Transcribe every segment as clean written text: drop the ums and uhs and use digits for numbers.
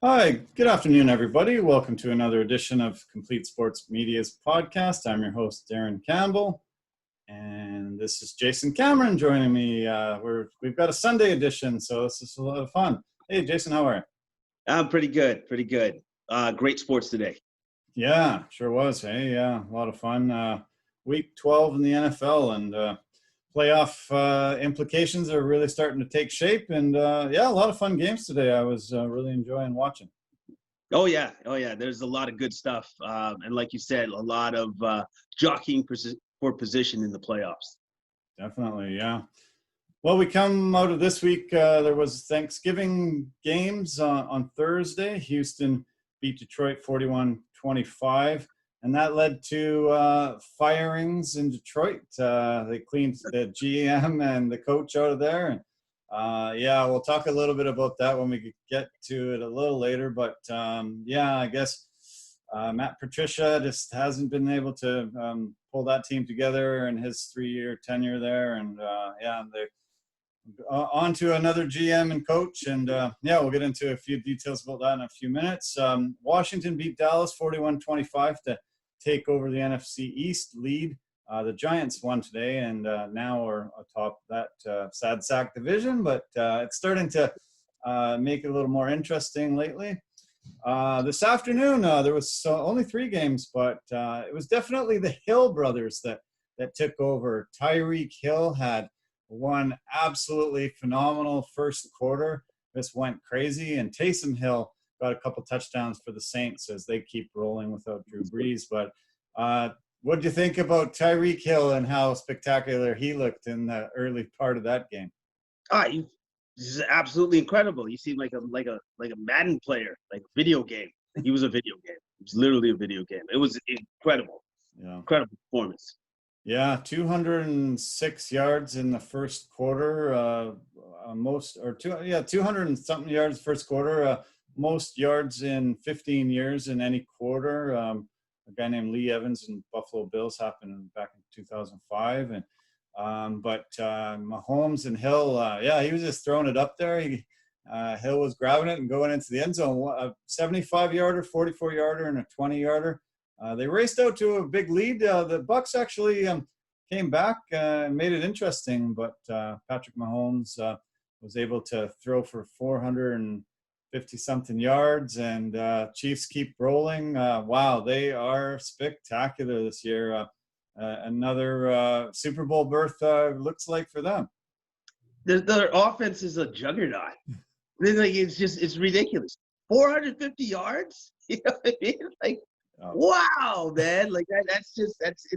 Hi, good afternoon, everybody. Welcome to another edition of Complete Sports Media's podcast. I'm your host, Darren Campbell, and this is Jason Cameron joining me. We've got a Sunday edition, so this is a lot of fun. Hey, Jason, how are you? I'm pretty good. Great sports today. Yeah, sure was. Hey, yeah, a lot of fun. Week 12 in the NFL, and playoff implications are really starting to take shape. And yeah, a lot of fun games today. I was really enjoying watching. Oh yeah. There's a lot of good stuff, and like you said, a lot of jockeying for position in the playoffs. Definitely, yeah. Well, we come out of this week. There was Thanksgiving games on Thursday. Houston beat Detroit 41-25. And that led to firings in Detroit. They cleaned the GM and the coach out of there. And yeah, we'll talk a little bit about that when we get to it a little later. But yeah, I guess Matt Patricia just hasn't been able to pull that team together in his 3-year tenure there. And yeah, they're on to another GM and coach. And yeah, we'll get into a few details about that in a few minutes. Washington beat Dallas 41-25 to take over the NFC East lead. The Giants won today and now are atop that sad sack division, but it's starting to make it a little more interesting lately. This afternoon, there was only 3 games, but it was definitely the Hill brothers that took over. Tyreek Hill had one absolutely phenomenal first quarter. This went crazy, and Taysom Hill got a couple touchdowns for the Saints as they keep rolling without Drew Brees. But what do you think about Tyreek Hill and how spectacular he looked in the early part of that game? This is absolutely incredible. You seem like a Madden player, like a video game. He was a video game. It was literally a video game. It was incredible. Yeah. Incredible performance. Yeah, 206 yards in the first quarter. 200 and something yards first quarter. Most yards in 15 years in any quarter. A guy named Lee Evans in Buffalo Bills happened back in 2005. And but Mahomes and Hill, yeah, he was just throwing it up there. Hill was grabbing it and going into the end zone. A 75-yarder, 44-yarder, and a 20-yarder. They raced out to a big lead. The Bucs actually came back and made it interesting, but Patrick Mahomes was able to throw for 450-something yards, and Chiefs keep rolling. Wow, they are spectacular this year. Another Super Bowl berth looks like for them. Their offense is a juggernaut. It's ridiculous. 450 yards? You know what I mean? Like, wow, man! Like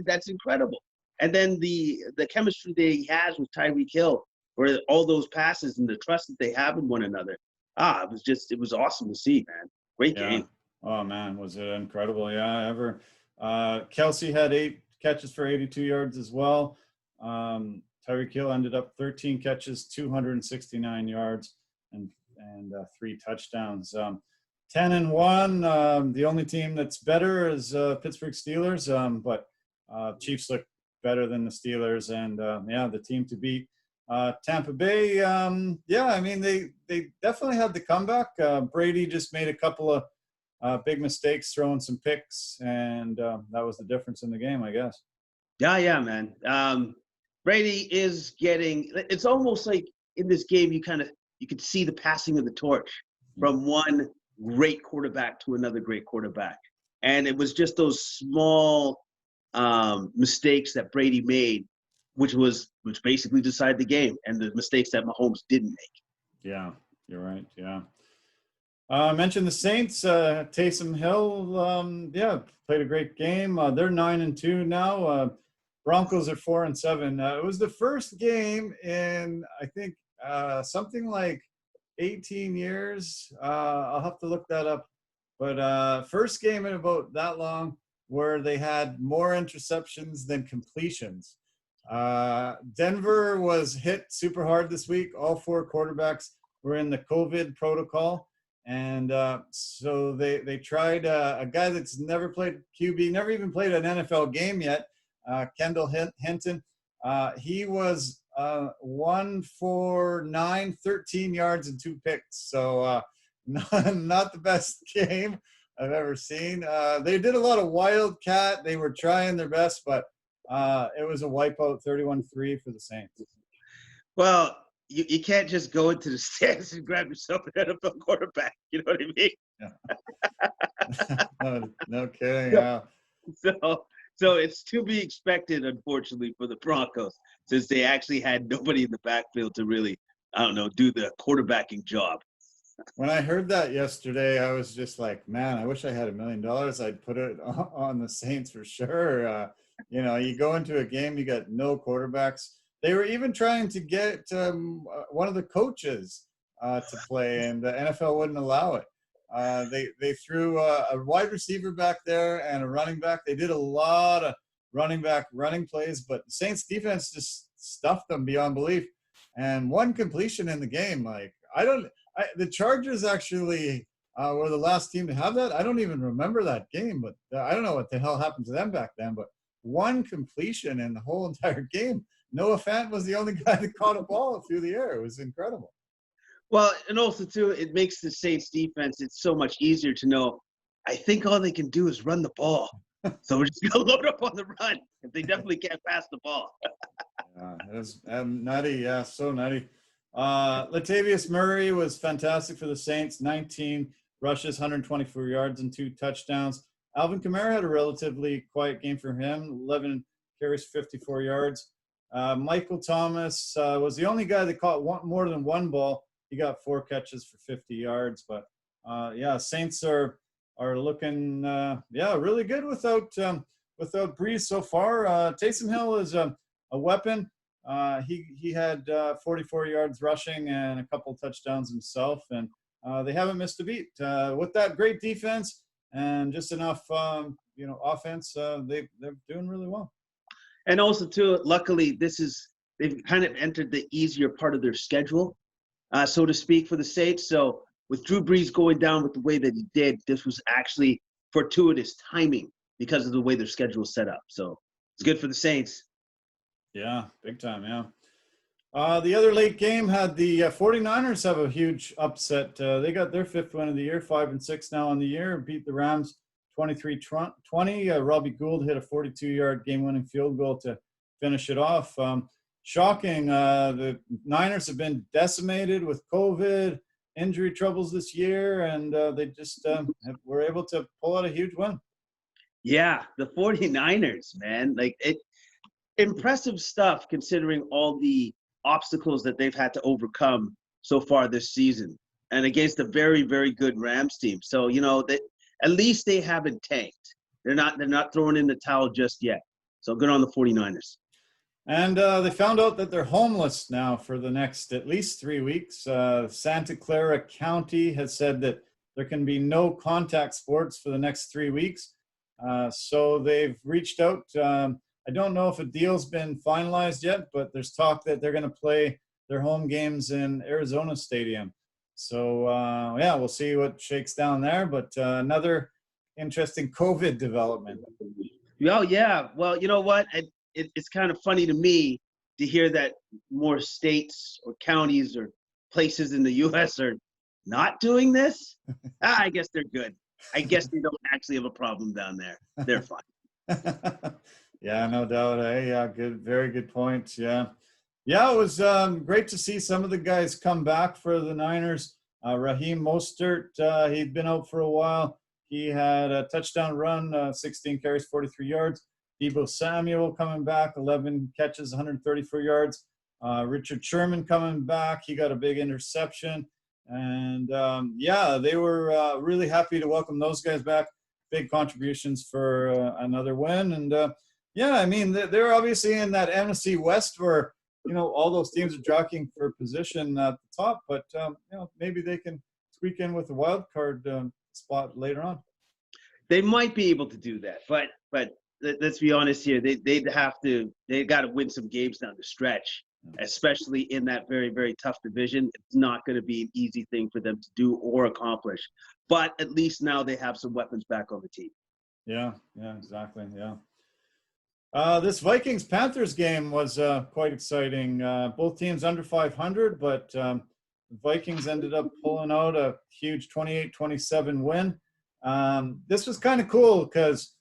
that's incredible. And then the chemistry that he has with Tyreek Hill, where all those passes and the trust that they have in one another. It was awesome to see, man. Great game. Oh man, was it incredible? Yeah, Kelsey had 8 catches for 82 yards as well. Tyreek Hill ended up 13 catches, 269 yards, and 3 touchdowns. 10-1. The only team that's better is Pittsburgh Steelers, but Chiefs look better than the Steelers, and yeah, the team to beat. Tampa Bay, yeah, I mean they definitely had the comeback. Brady just made a couple of big mistakes, throwing some picks, and that was the difference in the game, I guess. Yeah, man. Brady is getting. It's almost like in this game you could see the passing of the torch from one great quarterback to another great quarterback. And it was just those small mistakes that Brady made, which basically decided the game, and the mistakes that Mahomes didn't make. Yeah, you're right. Yeah. I mentioned the Saints, Taysom Hill, yeah, played a great game. They're 9-2 now. Broncos are 4-7. It was the first game in, I think, something like 18 years. I'll have to look that up. But first game in about that long where they had more interceptions than completions. Denver was hit super hard this week. All 4 quarterbacks were in the COVID protocol. And so they tried a guy that's never played QB, never even played an NFL game yet, Kendall Hinton. He was 1 for 9, 13 yards and 2 picks. So not the best game I've ever seen. They did a lot of wildcat. They were trying their best, but it was a wipeout, 31-3 for the Saints. Well, you can't just go into the stands and grab yourself an NFL quarterback. You know what I mean? Yeah. No kidding. Yeah. So it's to be expected, unfortunately, for the Broncos, since they actually had nobody in the backfield to really, I don't know, do the quarterbacking job. When I heard that yesterday, I was just like, man, I wish I had $1 million. I'd put it on the Saints for sure. You go into a game, you got no quarterbacks. They were even trying to get one of the coaches to play, and the NFL wouldn't allow it. They threw a wide receiver back there and a running back. They did a lot of running plays, but the Saints defense just stuffed them beyond belief. And one completion in the game, the Chargers actually were the last team to have that. I don't even remember that game, but I don't know what the hell happened to them back then. But one completion in the whole entire game. Noah Fant was the only guy that caught a ball through the air. It was incredible. Well, and also, too, it makes the Saints defense, it's so much easier to know, I think all they can do is run the ball. So we're just going to load up on the run. They definitely can't pass the ball. Yeah, it was nutty. Yeah, so nutty. Latavius Murray was fantastic for the Saints. 19 rushes, 124 yards, and 2 touchdowns. Alvin Kamara had a relatively quiet game for him. 11 carries, 54 yards. Michael Thomas was the only guy that caught more than one ball. He got 4 catches for 50 yards. But, Saints are looking, really good without Breeze so far. Taysom Hill is a weapon. He had 44 yards rushing and a couple touchdowns himself, and they haven't missed a beat. With that great defense and just enough, offense, they're doing really well. And also, too, luckily, they've kind of entered the easier part of their schedule, so to speak, for the Saints. So with Drew Brees going down with the way that he did, this was actually fortuitous timing because of the way their schedule is set up. So it's good for the Saints. Yeah, big time, yeah. The other late game had the 49ers have a huge upset. They got their 5th win of the year, 5-6 now on the year, beat the Rams 23-20. Robbie Gould hit a 42-yard game-winning field goal to finish it off. Shocking. The Niners have been decimated with COVID, injury troubles this year, and they just were able to pull out a huge win. Yeah, the 49ers, man. Impressive stuff considering all the obstacles that they've had to overcome so far this season, and against a very, very good Rams team. So, at least they haven't tanked. They're not throwing in the towel just yet. So good on the 49ers. And they found out that they're homeless now for the next at least 3 weeks. Santa Clara County has said that there can be no contact sports for the next 3 weeks. So they've reached out. I don't know if a deal's been finalized yet, but there's talk that they're going to play their home games in Arizona Stadium. So, we'll see what shakes down there. But another interesting COVID development. Oh, yeah. Well, you know what? It's kind of funny to me to hear that more states or counties or places in the U.S. are not doing this. I guess they're good. I guess they don't actually have a problem down there. They're fine. Yeah, no doubt. Hey, yeah, good, very good point. Yeah. Yeah, it was great to see some of the guys come back for the Niners. Raheem Mostert, he'd been out for a while. He had a touchdown run, 16 carries, 43 yards. Deebo Samuel coming back, 11 catches, 134 yards. Richard Sherman coming back. He got a big interception. And, they were really happy to welcome those guys back. Big contributions for another win. And, they're obviously in that NFC West where, all those teams are jockeying for position at the top. But, maybe they can squeak in with a wild card spot later on. They might be able to do that. But let's be honest here. They've got to win some games down the stretch, especially in that very, very tough division. It's not going to be an easy thing for them to do or accomplish. But at least now they have some weapons back on the team. Yeah, exactly. Yeah. This Vikings-Panthers game was quite exciting. Both teams under 500, but the Vikings ended up pulling out a huge 28-27 win. This was kind of cool because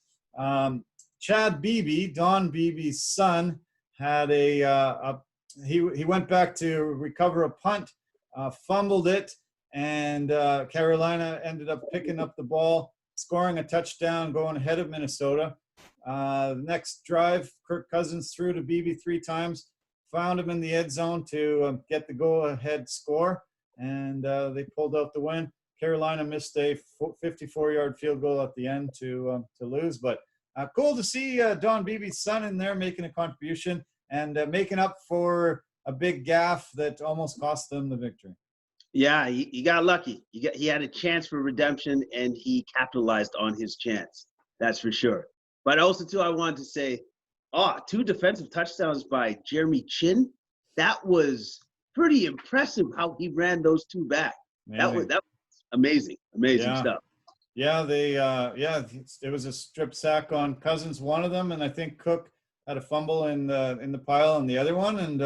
Chad Beebe, Don Beebe's son, had he went back to recover a punt, fumbled it, and Carolina ended up picking up the ball, scoring a touchdown, going ahead of Minnesota. The next drive, Kirk Cousins threw to Beebe 3 times, found him in the end zone to get the go-ahead score, and they pulled out the win. Carolina missed a 54-yard field goal at the end to lose, but cool to see Don Beebe's son in there making a contribution and making up for a big gaffe that almost cost them the victory. Yeah, he got lucky. He had a chance for redemption, and he capitalized on his chance. That's for sure. But also, too, I wanted to say, 2 defensive touchdowns by Jeremy Chin. That was pretty impressive how he ran those 2 back. That was amazing stuff. Yeah, it was a strip sack on Cousins, one of them, and I think Cook had a fumble in the pile on the other one, and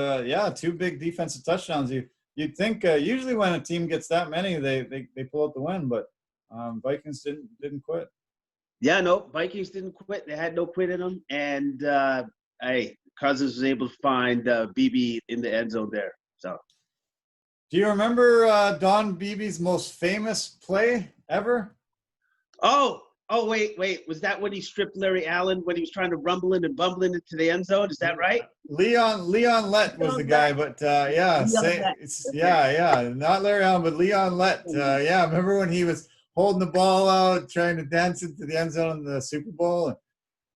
2 big defensive touchdowns. You'd think usually when a team gets that many, they pull out the win, but Vikings didn't quit. Yeah, no, Vikings didn't quit. They had no quit in them, and Cousins was able to find BB in the end zone there. So, do you remember Don Beebe's most famous play ever? Oh, wait. Was that when he stripped Larry Allen when he was trying to rumble in and bumbling into the end zone? Is that right? Leon Lett was the guy, but not Larry Allen, but Leon Lett. Remember when he was holding the ball out, trying to dance into the end zone in the Super Bowl?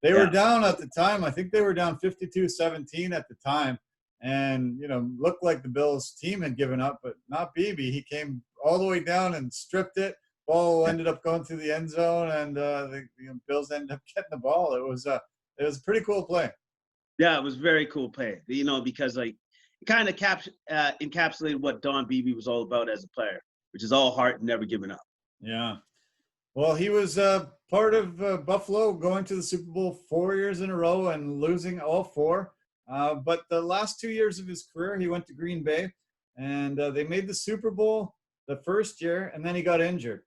They were down at the time. I think they were down 52-17 at the time, and looked like the Bills team had given up, but not Beebe. He came all the way down and stripped it. Ball ended up going through the end zone, and the Bills ended up getting the ball. It was a pretty cool play. Yeah, it was a very cool play. Because it kind of encapsulated what Don Beebe was all about as a player, which is all heart and never giving up. Yeah. Well, he was part of Buffalo going to the Super Bowl 4 years in a row and losing all 4. But the last 2 years of his career, he went to Green Bay, and they made the Super Bowl the first year, and then he got injured,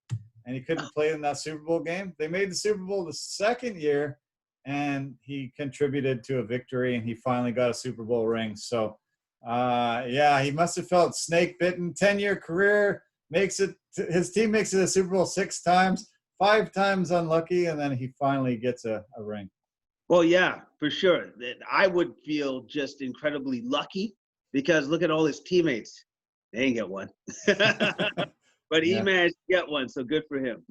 and he couldn't play in that Super Bowl game. They made the Super Bowl the second year, and he contributed to a victory, and he finally got a Super Bowl ring. So, he must have felt snake bitten. 10-year career, his team makes it a Super Bowl 6 times, 5 times unlucky, and then he finally gets a ring. Well, yeah, for sure. I would feel just incredibly lucky because look at all his teammates. They ain't get one. But he managed to get one, so good for him.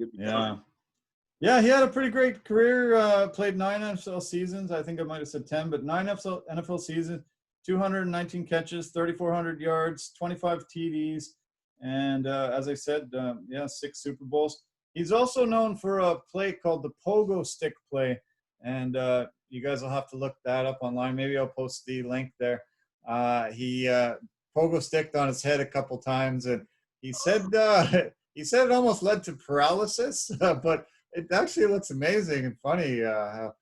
Yeah, he had a pretty great career. Played 9 NFL seasons. I think I might have said 10, but 9 NFL seasons, 219 catches, 3,400 yards, 25 TDs, and as I said, 6 Super Bowls. He's also known for a play called the pogo stick play, and you guys will have to look that up online. Maybe I'll post the link there. He pogo sticked on his head a couple times, and he said it almost led to paralysis, but it actually looks amazing and funny. How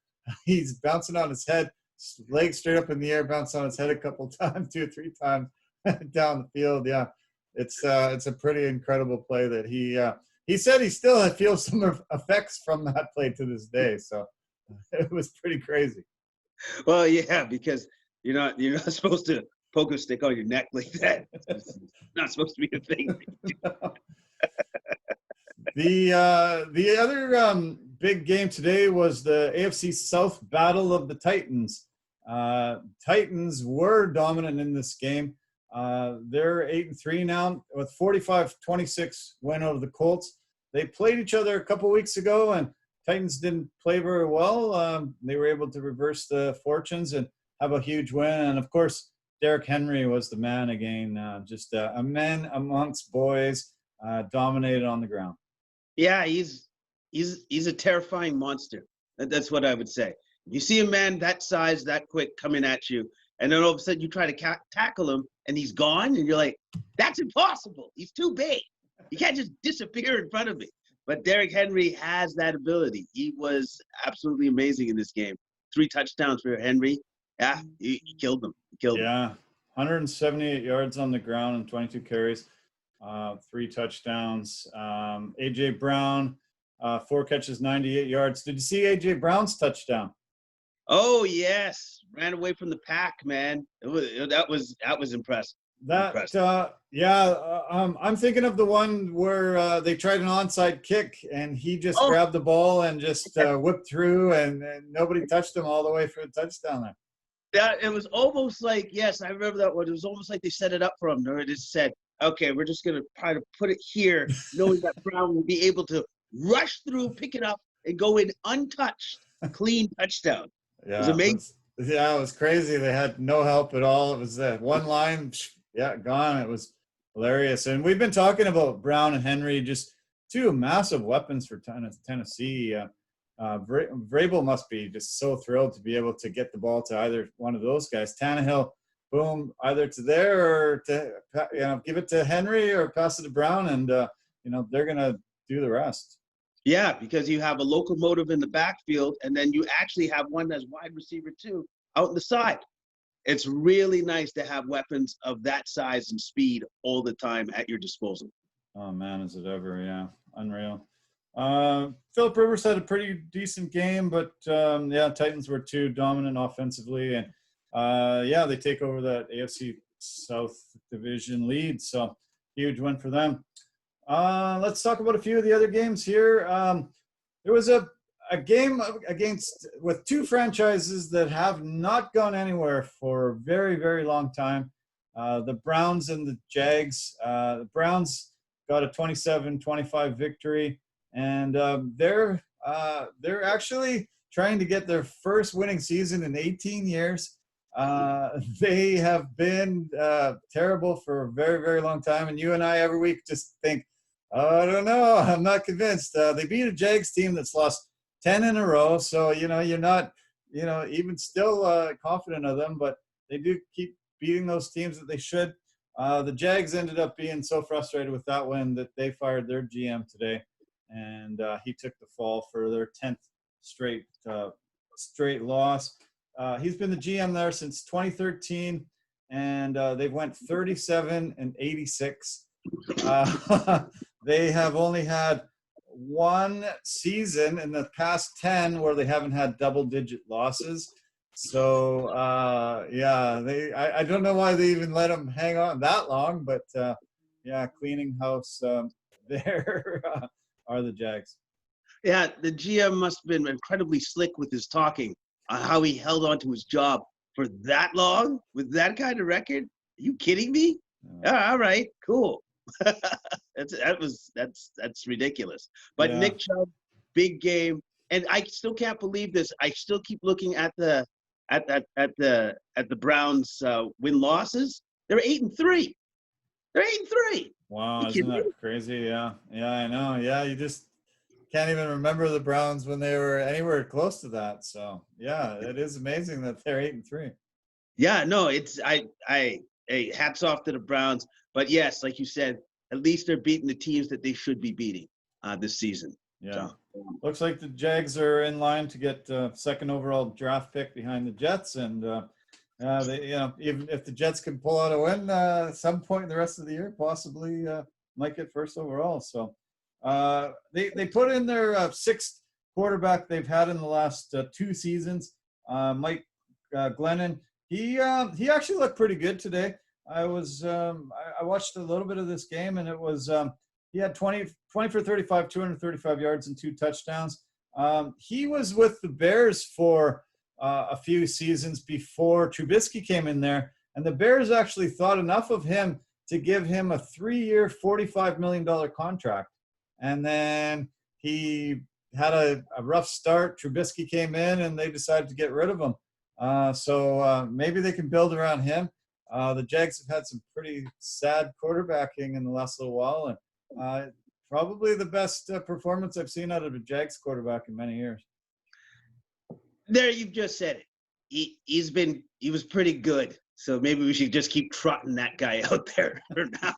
he's bouncing on his head, legs straight up in the air, bouncing on his head a couple times, 2 or 3 times down the field. Yeah, it's a pretty incredible play that he said he still feels some effects from that play to this day. So it was pretty crazy. Well, yeah, because you're not supposed to pogo stick on your neck like that. It's not supposed to be a thing. The other big game today was the AFC South Battle of the Titans. Titans were dominant in this game. They're 8-3 now with 45-26 win over the Colts. They played each other a couple weeks ago, and Titans didn't play very well. They were able to reverse the fortunes and have a huge win. And of course, Derrick Henry was the man again. Just a man amongst boys, dominated on the ground. Yeah, he's a terrifying monster. That's what I would say. You see a man that size, that quick coming at you, and then all of a sudden you try to tackle him, and he's gone, and you're like, that's impossible. He's too big. You can't just disappear in front of me. But Derrick Henry has that ability. He was absolutely amazing in this game. 3 touchdowns for Henry. Yeah, he killed them. He killed them. 178 yards on the ground and 22 carries. 3 touchdowns. A.J. Brown, 4 catches, 98 yards. Did you see A.J. Brown's touchdown? Oh yes, ran away from the pack, man. That was impressive. I'm thinking of the one where they tried an onside kick and he just Oh. grabbed the ball and just whipped through and nobody touched him all the way for a touchdown there. Yeah, it was almost like, yes, I remember that one. It was almost like they set it up for him. They just said, okay, we're just going to try to put it here, knowing that Brown will be able to rush through, pick it up, and go in untouched, clean touchdown. Yeah, it was amazing. It was crazy. They had no help at all. It was one line, gone. It was hilarious. And we've been talking about Brown and Henry, just 2 massive weapons for Tennessee. Vrabel must be just so thrilled to be able to get the ball to either one of those guys. Tannehill, boom, either to there or to give it to Henry or pass it to Brown, and they're gonna do the rest. Yeah, because you have a locomotive in the backfield, and then you actually have one that's wide receiver too out in the side. It's really nice to have weapons of that size and speed all the time at your disposal. Oh man, is it ever? Yeah, unreal. Phillip Rivers had a pretty decent game, but Titans were too dominant offensively, and they take over that AFC South division lead, so huge win for them. Let's talk about a few of the other games here. There was a game with 2 franchises that have not gone anywhere for a very, very long time. The Browns and the Jags. The Browns got a 27-25 victory. And they're actually trying to get their first winning season in 18 years. They have been terrible for a very, very long time. And you and I every week just think, I don't know, I'm not convinced. They beat a Jags team that's lost 10 in a row. So, you're not, even still confident of them. But they do keep beating those teams that they should. The Jags ended up being so frustrated with that win that they fired their GM today. And he took the fall for their 10th straight loss. He's been the GM there since 2013, and they've went 37-86. They have only had 1 season in the past 10 where they haven't had double-digit losses. So I don't know why they even let them hang on that long, but cleaning house there. Are the Jags. Yeah, the GM must have been incredibly slick with his talking on how he held on to his job for that long with that kind of record. Are you kidding me? All right, cool. That's ridiculous. But Nick Chubb, big game, and I still can't believe this. I still keep looking at the Browns win losses. They're 8-3. They're 8-3. Wow, isn't that crazy? Yeah, I know. Yeah, you just can't even remember the Browns when they were anywhere close to that. So, yeah, it is amazing that they're 8-3. Yeah, no, it's hats off to the Browns. But yes, like you said, at least they're beating the teams that they should be beating this season. Yeah. So, looks like the Jags are in line to get 2nd overall draft pick behind the Jets, and even if the Jets can pull out a win at some point in the rest of the year, possibly might get 1st overall. So they put in their 6th quarterback they've had in the last 2 seasons. Mike Glennon. He actually looked pretty good today. I watched a little bit of this game, and it was he had 20 for 35, 235 yards and 2 touchdowns. He was with the Bears for a few seasons before Trubisky came in there, and the Bears actually thought enough of him to give him a 3-year, $45 million contract. And then he had a rough start. Trubisky came in, and they decided to get rid of him. So maybe they can build around him. The Jags have had some pretty sad quarterbacking in the last little while, and probably the best performance I've seen out of a Jags quarterback in many years. There, you've just said it. He was pretty good. So maybe we should just keep trotting that guy out there for now.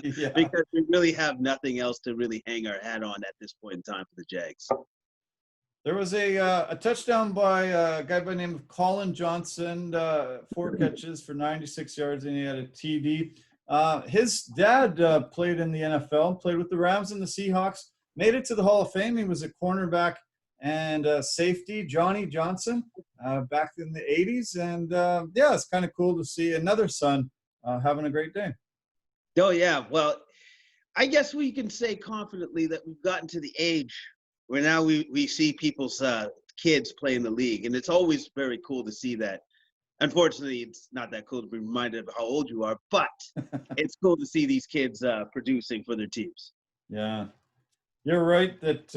Because we really have nothing else to really hang our hat on at this point in time for the Jags. There was a touchdown by a guy by the name of Colin Johnson, 4 catches for 96 yards, and he had a TD. His dad played in the NFL, played with the Rams and the Seahawks, made it to the Hall of Fame. He was a cornerback and safety, Johnny Johnson, back in the 80s. And yeah, it's kind of cool to see another son having a great day. Oh, yeah. Well, I guess we can say confidently that we've gotten to the age where now we see people's kids play in the league. And it's always very cool to see that. Unfortunately, it's not that cool to be reminded of how old you are, but it's cool to see these kids producing for their teams. Yeah. You're right that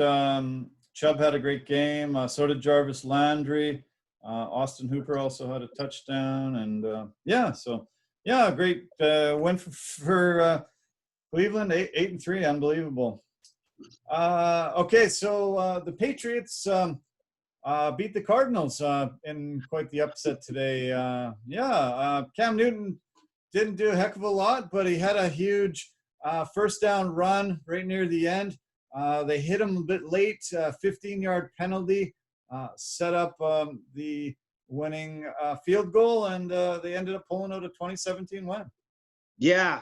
Chubb had a great game. So did Jarvis Landry. Austin Hooper also had a touchdown. And yeah, great win for Cleveland, 8-3, unbelievable. Okay, so the Patriots beat the Cardinals in quite the upset today. Cam Newton didn't do a heck of a lot, but he had a huge first down run right near the end. They hit him a bit late, 15-yard penalty, set up the winning field goal, and they ended up pulling out a 2017 win. Yeah,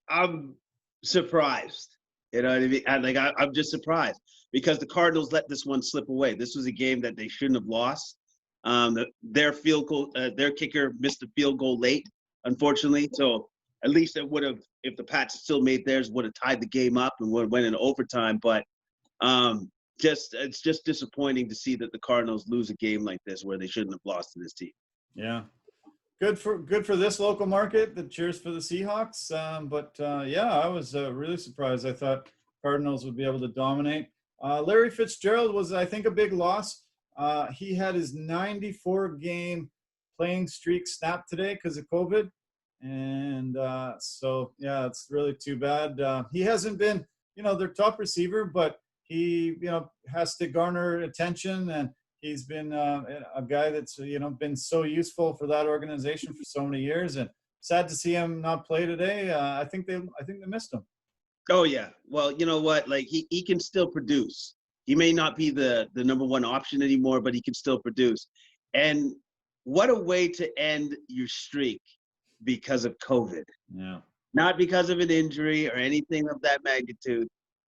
I'm surprised. You know what I mean? I'm just surprised because the Cardinals let this one slip away. This was a game that they shouldn't have lost. Their field goal, their kicker missed a field goal late, unfortunately. So at least it would have, if the Pats still made theirs, would have tied the game up and would have went in overtime. But it's just disappointing to see that the Cardinals lose a game like this where they shouldn't have lost to this team. Yeah. Good for this local market that cheers for the Seahawks. I was really surprised. I thought Cardinals would be able to dominate. Larry Fitzgerald was, I think, a big loss. He had his 94-game playing streak snapped today because of COVID. And it's really too bad. He hasn't been, their top receiver, but he, has to garner attention, and he's been a guy that's, been so useful for that organization for so many years, and sad to see him not play today. I think they missed him. Oh yeah. Well, you know what? Like he can still produce. He may not be the number one option anymore, but he can still produce. And what a way to end your streak because of COVID. Yeah. Not because of an injury or anything of that magnitude,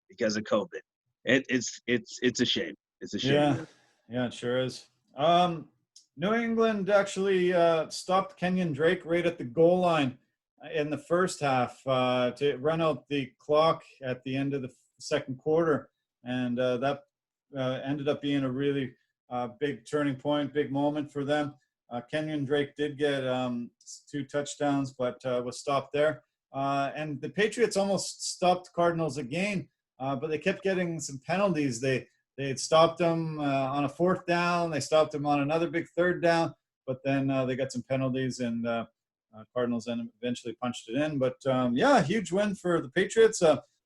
because of COVID. It's a shame. It's a shame. Yeah. Yeah, it sure is. New England actually stopped Kenyon Drake right at the goal line in the first half to run out the clock at the end of the second quarter. And that ended up being a really big turning point, big moment for them. Kenyon Drake did get 2 touchdowns, but was stopped there. And the Patriots almost stopped Cardinals again, but they kept getting some penalties. They had stopped them on a 4th down. They stopped them on another big 3rd down, but then they got some penalties, and Cardinals then eventually punched it in. But huge win for the Patriots.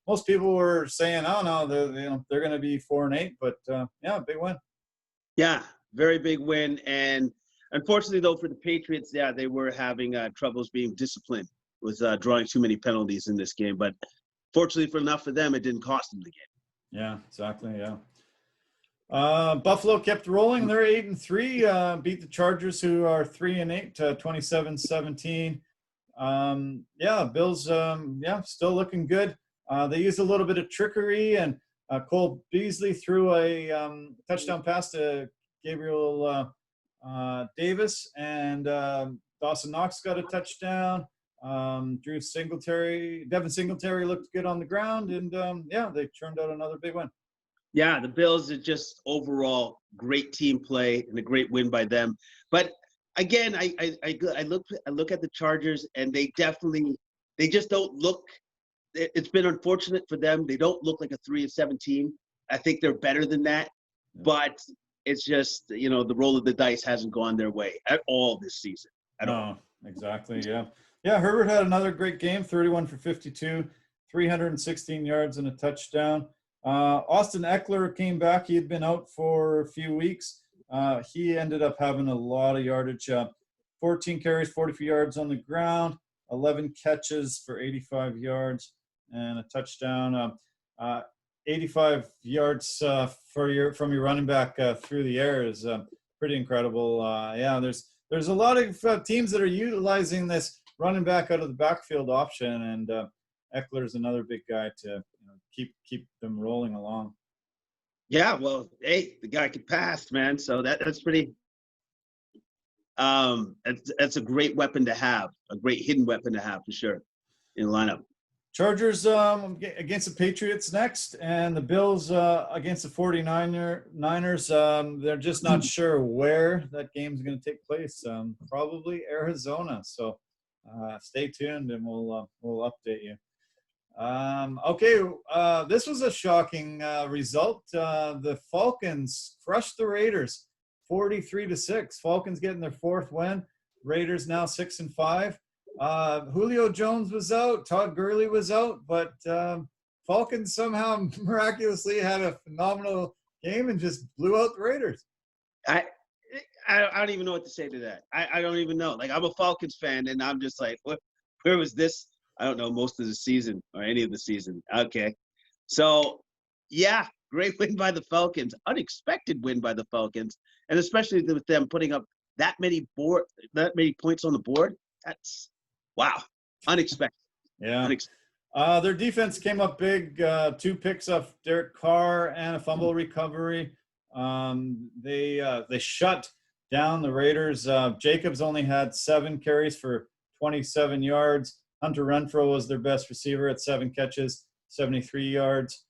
Most people were saying, "Oh no, they're going to be 4-8," but big win. Yeah, very big win. And unfortunately, though, for the Patriots, they were having troubles being disciplined with drawing too many penalties in this game. But fortunately for enough for them, it didn't cost them the game. Yeah, exactly. Yeah. Buffalo kept rolling. They're 8-3. Beat the Chargers, who are 3-8, 27-17. Bills. Still looking good. They used a little bit of trickery, and Cole Beasley threw a touchdown pass to Gabriel Davis, and Dawson Knox got a touchdown. Devin Singletary looked good on the ground, and they churned out another big win. Yeah, the Bills are just overall great team play and a great win by them. But again, I look at the Chargers, and they just don't look. It's been unfortunate for them. They don't look like a 3-7 team. I think they're better than that, but it's just the roll of the dice hasn't gone their way at all this season. No, exactly. Yeah. Herbert had another great game, 31 for 52, 316 yards and a touchdown. Austin Eckler came back. He had been out for a few weeks. He ended up having a lot of yardage, 14 carries, 44 yards on the ground, 11 catches for 85 yards and a touchdown. 85 yards from your running back through the air is pretty incredible. There's a lot of teams that are utilizing this running back out of the backfield option, and Eckler's another big guy to keep them rolling along. Yeah, well, hey, the guy could pass, man. So that's pretty. That's a great weapon to have, a great hidden weapon to have for sure in the lineup. Chargers against the Patriots next, and the Bills against the 49ers. They're just not sure where that game's going to take place. Probably Arizona. So stay tuned, and we'll update you. Okay, this was a shocking result. The Falcons crushed the Raiders 43-6. Falcons getting their 4th win. Raiders now 6-5. Julio Jones was out. Todd Gurley was out, but Falcons somehow miraculously had a phenomenal game and just blew out the Raiders. I don't even know what to say to that. I don't even know. Like, I'm a Falcons fan, and I'm just like, where was this? I don't know, most of the season or any of the season. Okay. So, yeah, great win by the Falcons. Unexpected win by the Falcons. And especially with them putting up that many points on the board. That's, wow, unexpected. Yeah. Their defense came up big. 2 picks off Derek Carr and a fumble recovery. They shut down the Raiders. Jacobs only had 7 carries for 27 yards. Hunter Renfrow was their best receiver at 7 catches, 73 yards.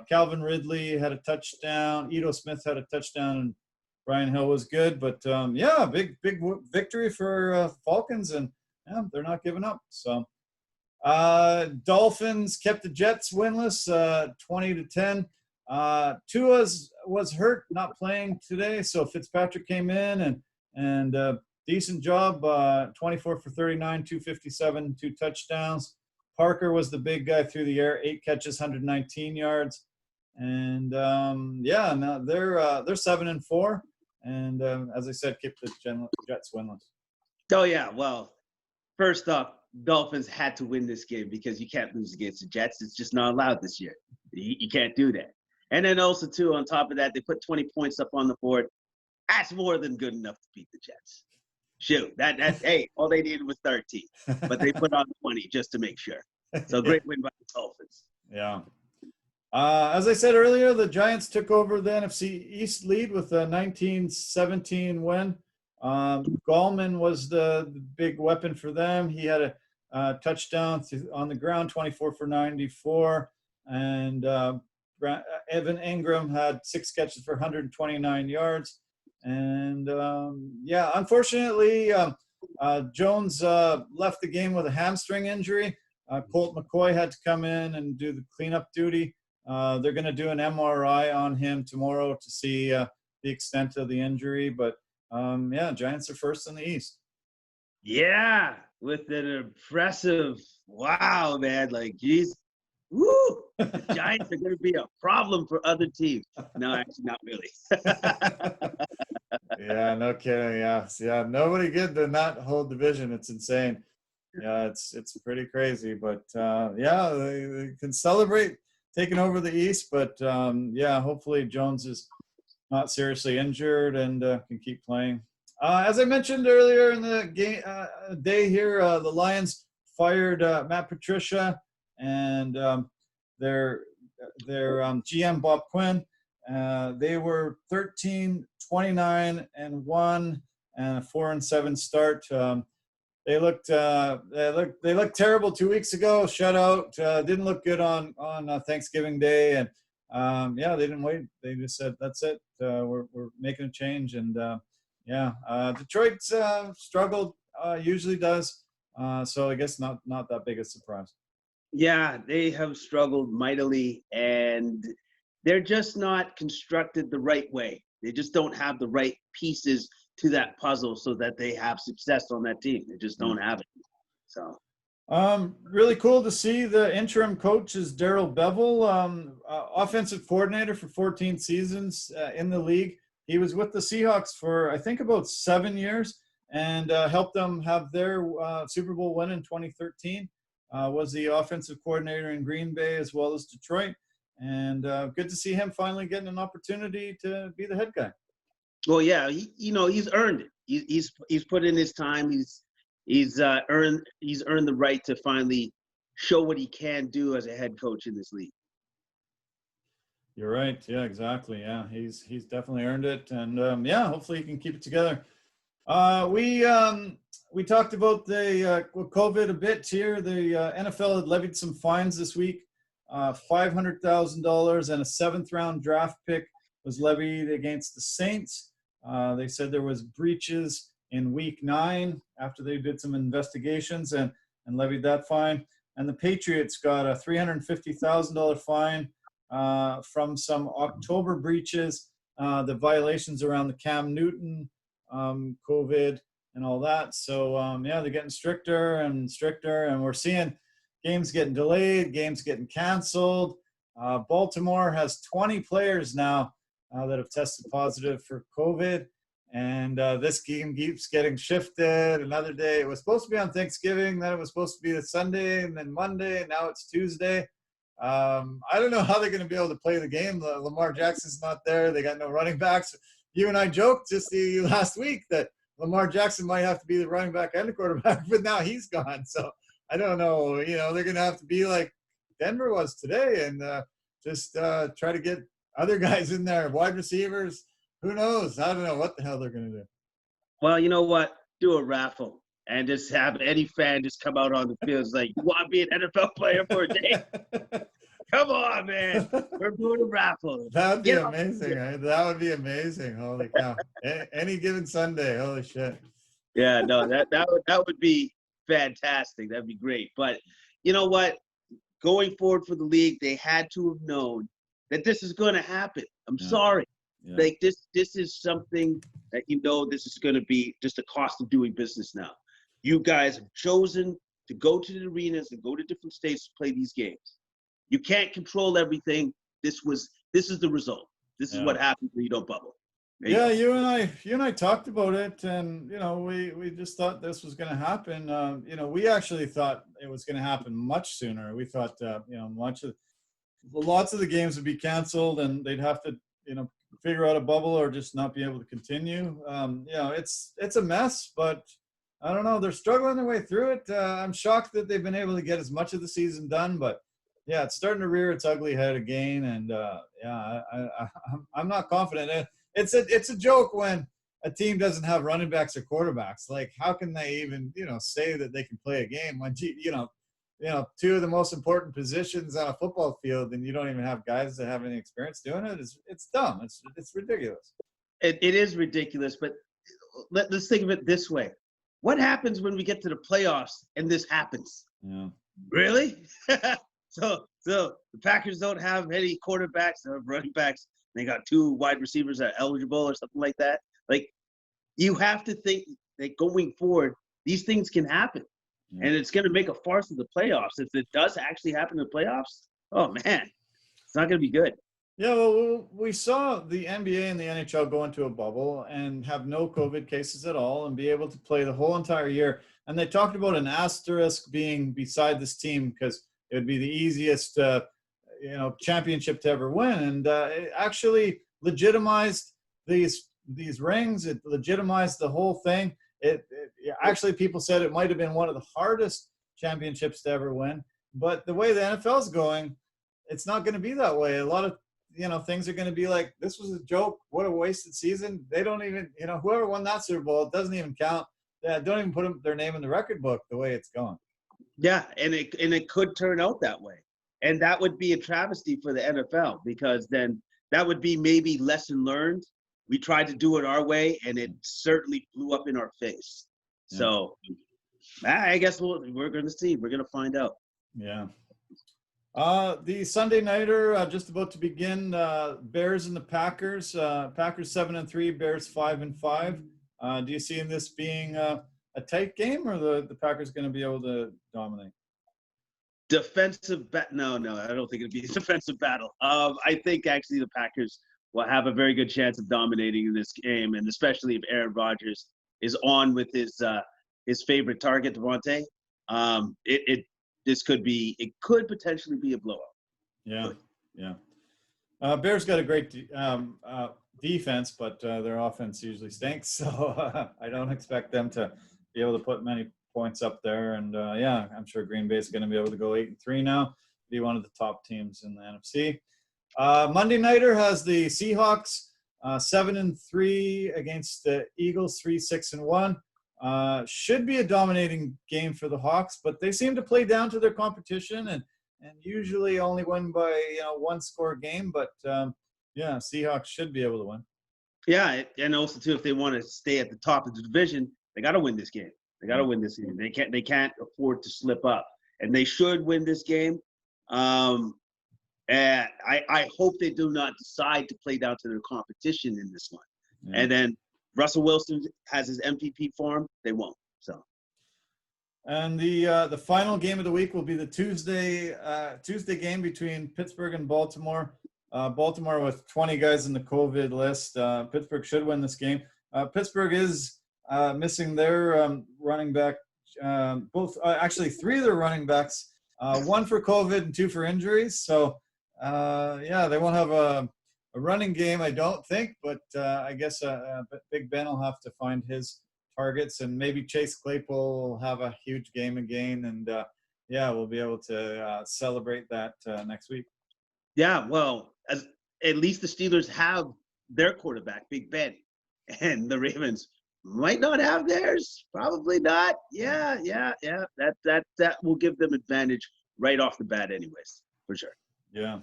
Calvin Ridley had a touchdown. Ito Smith had a touchdown, and Brian Hill was good. But, big victory for Falcons, and they're not giving up. So Dolphins kept the Jets winless, 20-10. Tua was hurt, not playing today, so Fitzpatrick came in and decent job, 24 for 39, 257, 2 touchdowns. Parker was the big guy through the air, 8 catches, 119 yards. And now they're 7-4, and as I said, kept the Jets winless. Oh yeah, well, first off, Dolphins had to win this game because you can't lose against the Jets. It's just not allowed this year. You can't do that. And then also too, on top of that, they put 20 points up on the board. That's more than good enough to beat the Jets. Shoot, hey, all they needed was 13, but they put on 20 just to make sure. So great win by the Dolphins. Yeah. As I said earlier, the Giants took over the NFC East lead with a 19-17 win. Gallman was the big weapon for them. He had a touchdown on the ground, 24 for 94, and Evan Ingram had 6 catches for 129 yards. And, unfortunately, Jones left the game with a hamstring injury. Colt McCoy had to come in and do the cleanup duty. They're going to do an MRI on him tomorrow to see the extent of the injury. But, Giants are first in the East. Yeah, with an impressive, wow, man. Like, geez, woo! The Giants are going to be a problem for other teams. No, actually, not really. Yeah, no kidding. Yeah, nobody good in that whole division. It's insane. Yeah, it's pretty crazy. But they can celebrate taking over the East. But hopefully Jones is not seriously injured and can keep playing. As I mentioned earlier in the game day here, the Lions fired Matt Patricia and their GM Bob Quinn. They were 13-29-1 and a 4-7 start. They looked terrible 2 weeks ago. Shutout. Didn't look good on Thanksgiving Day, and they didn't wait. They just said, "That's it. We're making a change." And Detroit struggled. Usually does. So I guess not that big a surprise. Yeah, they have struggled mightily, and they're just not constructed the right way. They just don't have the right pieces to that puzzle so that they have success on that team. They just don't have it. So, really cool to see the interim coach is Darrell Bevel, offensive coordinator for 14 seasons in the league. He was with the Seahawks for, I think, about 7 years and helped them have their Super Bowl win in 2013. Was the offensive coordinator in Green Bay as well as Detroit. And good to see him finally getting an opportunity to be the head guy. Well, yeah, he's earned it. He's put in his time. he's earned the right to finally show what he can do as a head coach in this league. You're right. Yeah, exactly. Yeah, he's definitely earned it, and yeah, hopefully he can keep it together. We talked about the COVID a bit here. The NFL had levied some fines this week. $500,000 and a 7th-round draft pick was levied against the Saints. They said there was breaches in week 9 after they did some investigations and levied that fine. And the Patriots got a $350,000 fine from some October breaches, the violations around the Cam Newton, COVID, and all that. So, yeah, they're getting stricter and stricter, and we're seeing games getting delayed, games getting canceled. Baltimore has 20 players now that have tested positive for COVID, and this game keeps getting shifted. Another day, it was supposed to be on Thanksgiving, then it was supposed to be the Sunday, and then Monday, and now it's Tuesday. I don't know how they're going to be able to play the game. Lamar Jackson's not there. They got no running backs. You and I joked just last week that Lamar Jackson might have to be the running back and the quarterback, but now he's gone. So I don't know. You know, they're going to have to be like Denver was today and just try to get other guys in there, wide receivers. Who knows? I don't know what the hell they're going to do. Well, you know what? Do a raffle and just have any fan just come out on the field. It's like, you want to be an NFL player for a day? Come on, man. We're doing a raffle. That would be amazing. Right? That would be amazing. Holy cow. Any given Sunday. Holy shit. Yeah, no, that would be fantastic. That'd be great. But you know what? Going forward for the league, they had to have known that this is going to happen. I'm sorry. Yeah. Like this is something that this is going to be just a cost of doing business now. You guys have chosen to go to the arenas and go to different states to play these games. You can't control everything. This is the result. This is what happens when you don't bubble. Yeah, you and I talked about it, and we just thought this was going to happen. We actually thought it was going to happen much sooner. We thought lots of the games would be canceled, and they'd have to figure out a bubble or just not be able to continue. It's a mess, but I don't know. They're struggling their way through it. I'm shocked that they've been able to get as much of the season done, but yeah, it's starting to rear its ugly head again, and I'm not confident. It's a joke when a team doesn't have running backs or quarterbacks. Like, how can they even say that they can play a game when two of the most important positions on a football field, and you don't even have guys that have any experience doing it? It's dumb. It's ridiculous. It is ridiculous, but let's think of it this way: what happens when we get to the playoffs and this happens? Yeah. Really? So the Packers don't have any quarterbacks, they have running backs. They got 2 wide receivers that are eligible or something like that. Like, you have to think that going forward, these things can happen. Yeah. And it's going to make a farce of the playoffs. If it does actually happen in the playoffs, oh, man, it's not going to be good. Yeah, well, we saw the NBA and the NHL go into a bubble and have no COVID cases at all and be able to play the whole entire year. And they talked about an asterisk being beside this team because it would be the easiest, championship to ever win. And it actually legitimized these rings. It legitimized the whole thing. Actually, people said it might have been one of the hardest championships to ever win. But the way the NFL is going, it's not going to be that way. A lot of things are going to be like, this was a joke. What a wasted season. They don't even, whoever won that Super Bowl, it doesn't even count. Don't even put their name in the record book the way it's going. Yeah, and it could turn out that way. And that would be a travesty for the NFL, because then that would be maybe lesson learned. We tried to do it our way, and it certainly blew up in our face. Yeah. So I guess we're going to see. We're going to find out. Yeah. The Sunday nighter just about to begin. Bears and the Packers. Packers 7-3, Bears 5-5. Do you see in this being a tight game, or the Packers going to be able to dominate? Defensive no, I don't think it'll be a defensive battle. I think actually the Packers will have a very good chance of dominating in this game, and especially if Aaron Rodgers is on with his favorite target, Devontae. It could potentially be a blowout. Yeah. Bears got a great defense, but their offense usually stinks, so I don't expect them to be able to put many points up there. And yeah, I'm sure Green Bay is going to be able to go 8-3 now, be one of the top teams in the NFC. Monday Nighter has the Seahawks 7-3 against the Eagles 3-6-1. Should be a dominating game for the Hawks, but they seem to play down to their competition and usually only win by one score game. But yeah, Seahawks should be able to win. Yeah, and also too, if they want to stay at the top of the division, they got to win this game. They got to win this game. They can't afford to slip up, and they should win this game. And I hope they do not decide to play down to their competition in this one. Yeah. And then Russell Wilson has his MVP form. They won't. So. And the final game of the week will be the Tuesday game between Pittsburgh and Baltimore. Baltimore with 20 guys in the COVID list. Pittsburgh should win this game. Pittsburgh is missing their running back. Actually, 3 of their running backs. 1 for COVID and 2 for injuries. So. Yeah, they won't have a running game, I don't think, but I guess Big Ben will have to find his targets, and maybe Chase Claypool will have a huge game again, and yeah, we'll be able to celebrate that next week. Yeah, well, at least the Steelers have their quarterback, Big Ben, and the Ravens might not have theirs. Probably not. Yeah. That will give them advantage right off the bat, anyways, for sure. Yeah.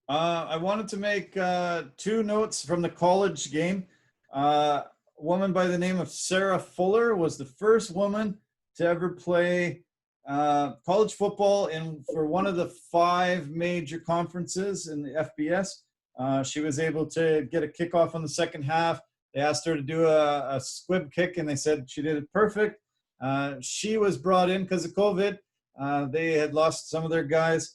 I wanted to make 2 notes from the college game. A woman by the name of Sarah Fuller was the first woman to ever play college football for one of the 5 major conferences in the FBS. She was able to get a kickoff on the second half. They asked her to do a squib kick, and they said she did it perfect. She was brought in because of COVID. They had lost some of their guys.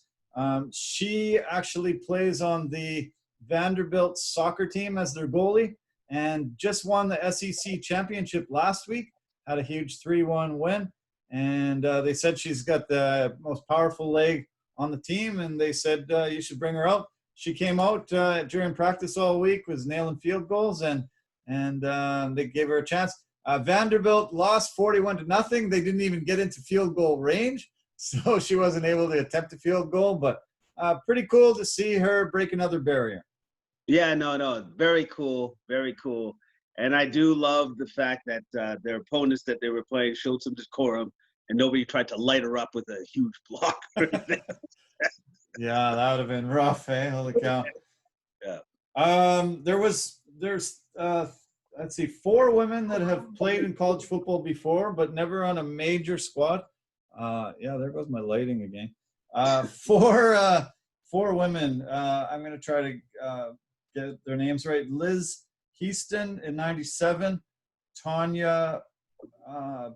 She actually plays on the Vanderbilt soccer team as their goalie and just won the SEC championship last week, had a huge 3-1 win. And they said she's got the most powerful leg on the team, and they said you should bring her out. She came out during practice all week, was nailing field goals, and they gave her a chance. Vanderbilt lost 41-0. They didn't even get into field goal range. So she wasn't able to attempt a field goal, but pretty cool to see her break another barrier. Yeah, no, very cool, very cool. And I do love the fact that their opponents that they were playing showed some decorum, and nobody tried to light her up with a huge block. Yeah, that would have been rough, eh? Holy cow. Yeah. There's 4 women that have played in college football before, but never on a major squad. Yeah, there goes my lighting again. 4 women. I'm going to try to get their names right. Liz Heaston in 97, Tanya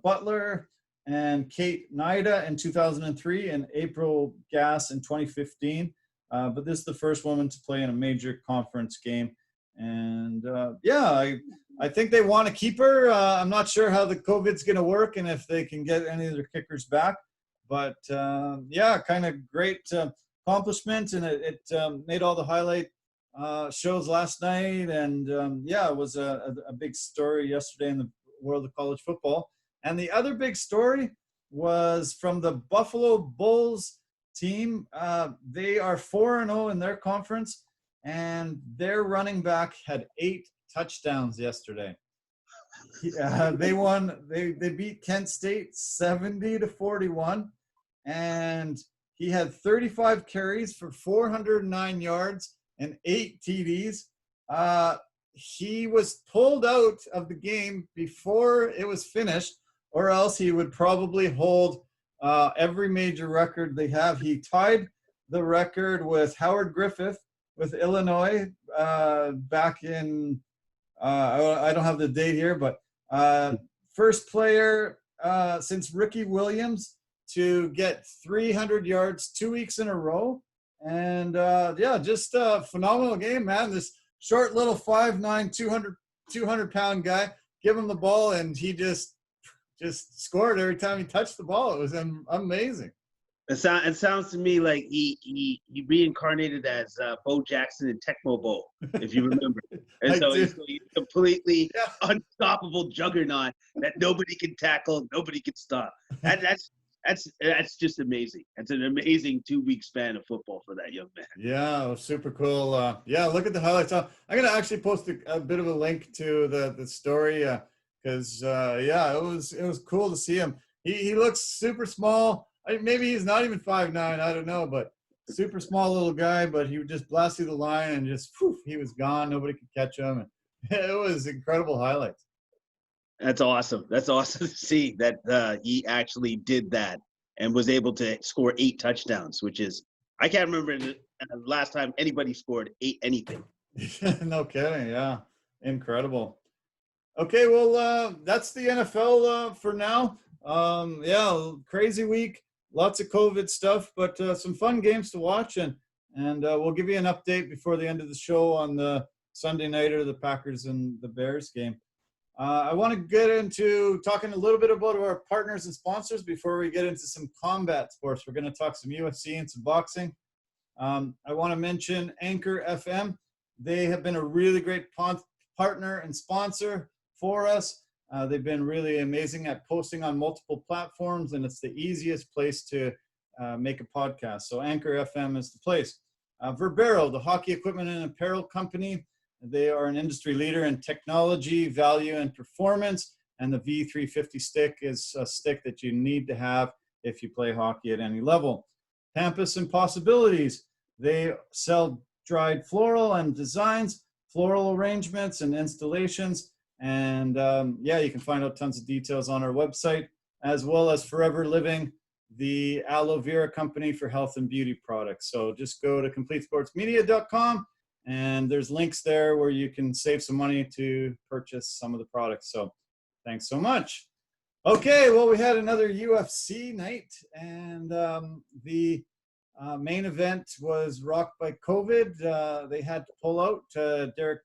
Butler and Kate Nida in 2003, and April Gass in 2015. But this is the first woman to play in a major conference game. And yeah, I think they want to keep her. I'm not sure how the COVID's going to work and if they can get any of their kickers back. But yeah, kind of great accomplishment, and it made all the highlight shows last night. And yeah, it was a big story yesterday in the world of college football. And the other big story was from the Buffalo Bulls team. They are 4-0 in their conference, and their running back had 8 touchdowns yesterday. They won. They beat Kent State 70-41, and he had 35 carries for 409 yards and 8 TDs. He was pulled out of the game before it was finished, or else he would probably hold every major record they have. He tied the record with Howard Griffith with Illinois back in I don't have the date here, but first player since Ricky Williams to get 300 yards 2 weeks in a row. And yeah, just a phenomenal game, man. This short little 5'9", 200-pound guy, give him the ball, and he just scored every time he touched the ball. It was amazing. It sounds to me like he reincarnated as Bo Jackson in Tecmo Bowl, if you remember. And I so do. he's completely Yeah. unstoppable juggernaut that nobody can tackle, nobody can stop. That's just amazing. That's an amazing 2-week span of football for that young man. Yeah, it was super cool. Yeah, look at the highlights. I'm gonna actually post a bit of a link to the story because yeah, it was cool to see him. He looks super small. Maybe he's not even 5'9". I don't know, but super small little guy. But he would just blast through the line and just he was gone. Nobody could catch him. And it was incredible highlights. That's awesome. That's awesome to see that he actually did that and was able to score 8 touchdowns, which is, I can't remember the last time anybody scored 8 anything. No kidding. Yeah, incredible. Okay, well, that's the NFL for now. Yeah, crazy week, lots of COVID stuff, but some fun games to watch, and we'll give you an update before the end of the show on the Sunday nighter, the Packers and the Bears game. I want to get into talking a little bit about our partners and sponsors before we get into some combat sports. We're going to talk some UFC and some boxing. I want to mention Anchor FM. They have been a really great partner and sponsor for us. They've been really amazing at posting on multiple platforms, and it's the easiest place to make a podcast. So Anchor FM is the place. Verbero, the hockey equipment and apparel company. They are an industry leader in technology, value, and performance. And the V350 stick is a stick that you need to have if you play hockey at any level. Pampas and Possibilities. They sell dried floral and designs, floral arrangements, and installations. And yeah, you can find out tons of details on our website, as well as Forever Living, the aloe vera company for health and beauty products. So just go to CompleteSportsMedia.com, and there's links there where you can save some money to purchase some of the products. So thanks so much. Okay, well, we had another UFC night, and the main event was rocked by COVID. They had to pull out. Derek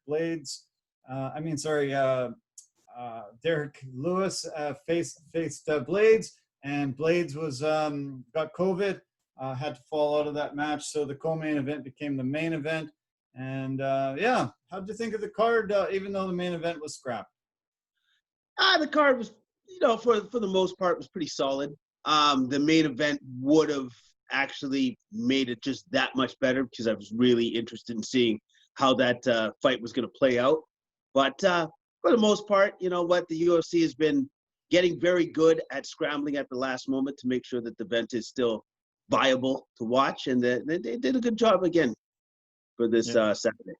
Lewis faced Blades, and Blades was got COVID, had to fall out of that match. So the co-main event became the main event. And yeah, how'd you think of the card, even though the main event was scrapped? The card was, for the most part, was pretty solid. The main event would have actually made it just that much better because I was really interested in seeing how that fight was going to play out. But for the most part, the UFC has been getting very good at scrambling at the last moment to make sure that the event is still viable to watch, and they did a good job again for this Saturday.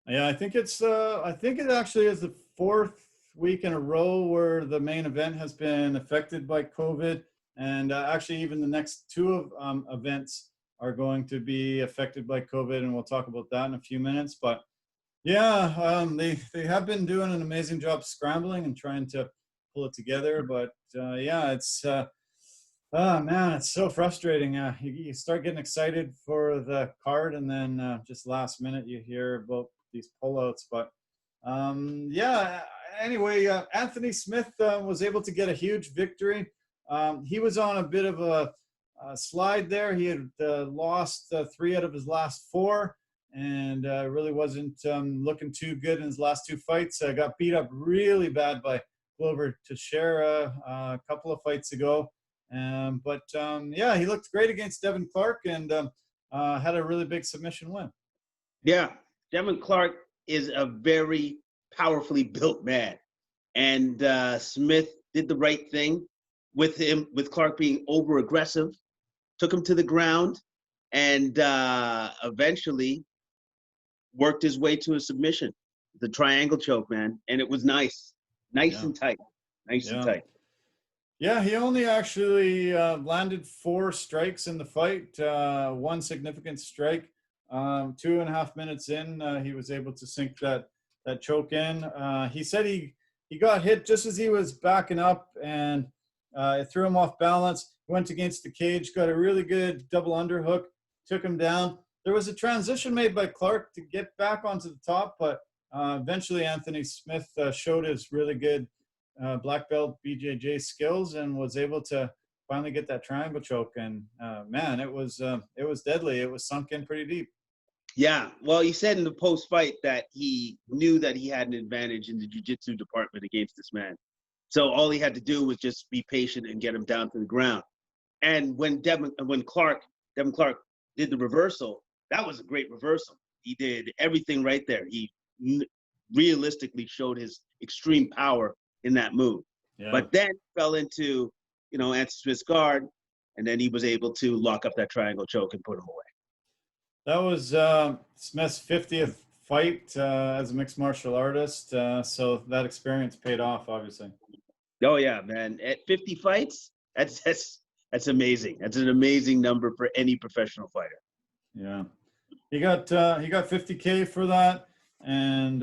Yeah, I think it actually is the 4th week in a row where the main event has been affected by COVID, and actually even the next 2 events are going to be affected by COVID, and we'll talk about that in a few minutes. But yeah, they have been doing an amazing job scrambling and trying to pull it together. But yeah, it's oh man, it's so frustrating. You start getting excited for the card, and then just last minute you hear about these pullouts. But yeah, anyway, Anthony Smith was able to get a huge victory. He was on a bit of a slide there. He had lost 3 out of his last 4, and really wasn't looking too good in his last 2 fights. Got beat up really bad by Glover Teixeira a couple of fights ago. But yeah, he looked great against Devin Clark, and had a really big submission win. Yeah, Devin Clark is a very powerfully built man, and Smith did the right thing with Clark being over aggressive, took him to the ground, and eventually worked his way to a submission, the triangle choke, man. And it was nice and tight, and tight. Yeah, he only actually landed 4 strikes in the fight, 1 significant strike. 2.5 minutes in, he was able to sink that choke in. He said he got hit just as he was backing up, and it threw him off balance. Went against the cage, got a really good double underhook, took him down. There was a transition made by Clark to get back onto the top, but eventually Anthony Smith showed his really good black belt BJJ skills and was able to finally get that triangle choke. And man, it was deadly. It was sunk in pretty deep. Yeah. Well, he said in the post-fight that he knew that he had an advantage in the jiu-jitsu department against this man. So all he had to do was just be patient and get him down to the ground. And when Devin Clark did the reversal, that was a great reversal. He did everything right there. He realistically showed his extreme power in that move. Yeah. But then fell into, Anthony Smith's guard, and then he was able to lock up that triangle choke and put him away. That was Smith's 50th fight as a mixed martial artist. So that experience paid off, obviously. Oh yeah, man! At 50 fights, that's amazing. That's an amazing number for any professional fighter. Yeah, he got $50K for that, and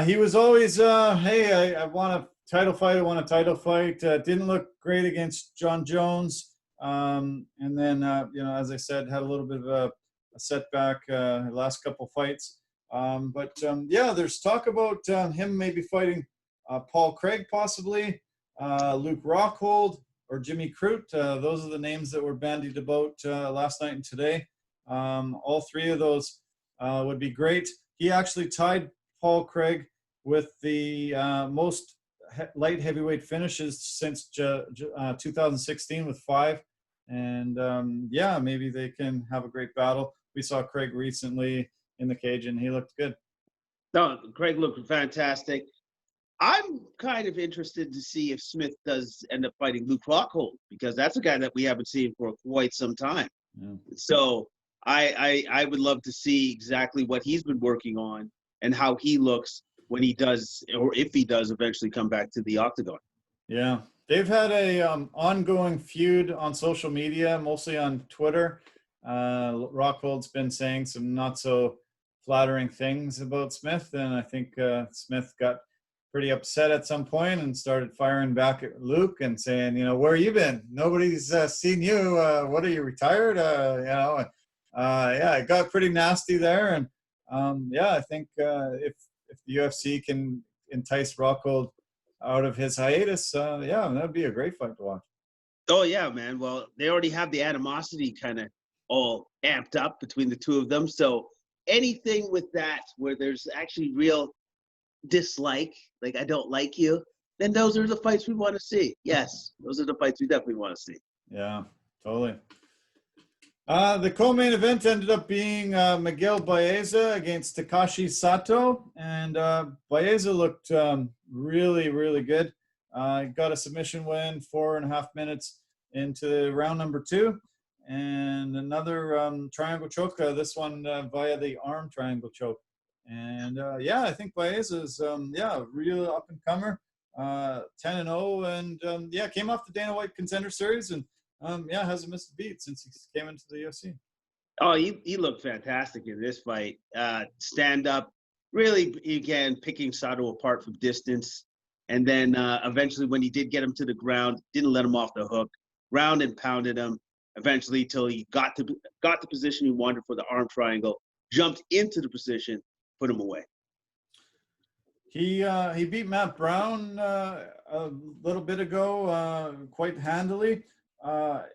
he was always hey, I want a title fight. I want a title fight. Didn't look great against John Jones, and then as I said, had a little bit of a setback last couple fights. But there's talk about him maybe fighting Paul Craig possibly, Luke Rockhold, or Jimmy Crute. Those are the names that were bandied about last night and today. All three of those would be great. He actually tied Paul Craig with the most light heavyweight finishes since 2016 with 5. And maybe they can have a great battle. We saw Craig recently in the cage, and he looked good. No, Craig looked fantastic. I'm kind of interested to see if Smith does end up fighting Luke Rockhold, because that's a guy that we haven't seen for quite some time. Yeah. So I would love to see exactly what he's been working on and how he looks when he does, or if he does eventually come back to the octagon. Yeah, they've had a ongoing feud on social media, mostly on Twitter. Rockhold's been saying some not so flattering things about Smith, and I think Smith got pretty upset at some point and started firing back at Luke and saying, where you been? Nobody's seen you. What, are you retired? It got pretty nasty there. And I think if the UFC can entice Rockhold out of his hiatus, that'd be a great fight to watch. Oh yeah, man. Well, they already have the animosity kind of all amped up between the two of them. So anything with that where there's actually real dislike, like I don't like you, then those are the fights we want to see. Yes, those are the fights we definitely want to see. Yeah, totally. The co-main event ended up being Miguel Baeza against Takashi Sato, and Baeza looked really, really good. Got a submission win 4.5 minutes into round number 2, and another triangle choke, this one via the arm triangle choke. And I think Baeza's real up-and-comer, 10-0, and came off the Dana White Contender Series, and hasn't missed a beat since he came into the UFC. Oh, he looked fantastic in this fight. Stand up, really, again, picking Sato apart from distance. And then eventually when he did get him to the ground, didn't let him off the hook, ground and pounded him, eventually till he got the position he wanted for the arm triangle, jumped into the position, put him away. He beat Matt Brown a little bit ago quite handily.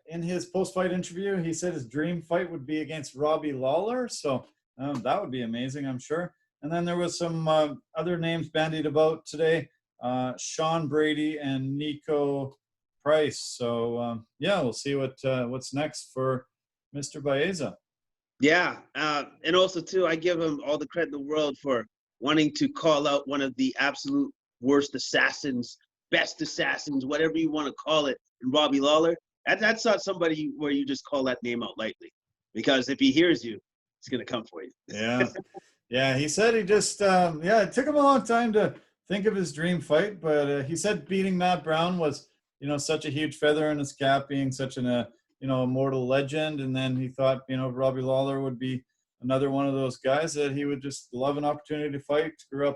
In his post-fight interview, he said his dream fight would be against Robbie Lawler. So that would be amazing, I'm sure. And then there was some other names bandied about today, Sean Brady and Nico Price. So, we'll see what's next for Mr. Baeza. Yeah, and also, too, I give him all the credit in the world for wanting to call out one of the absolute worst assassins, best assassins, whatever you want to call it, in Robbie Lawler. That's not somebody where you just call that name out lightly, because if he hears you, he's going to come for you. Yeah. Yeah, he said he just, it took him a long time to think of his dream fight, but he said beating Matt Brown was, such a huge feather in his cap, being such an, immortal legend. And then he thought, Robbie Lawler would be another one of those guys that he would just love an opportunity to fight. Grew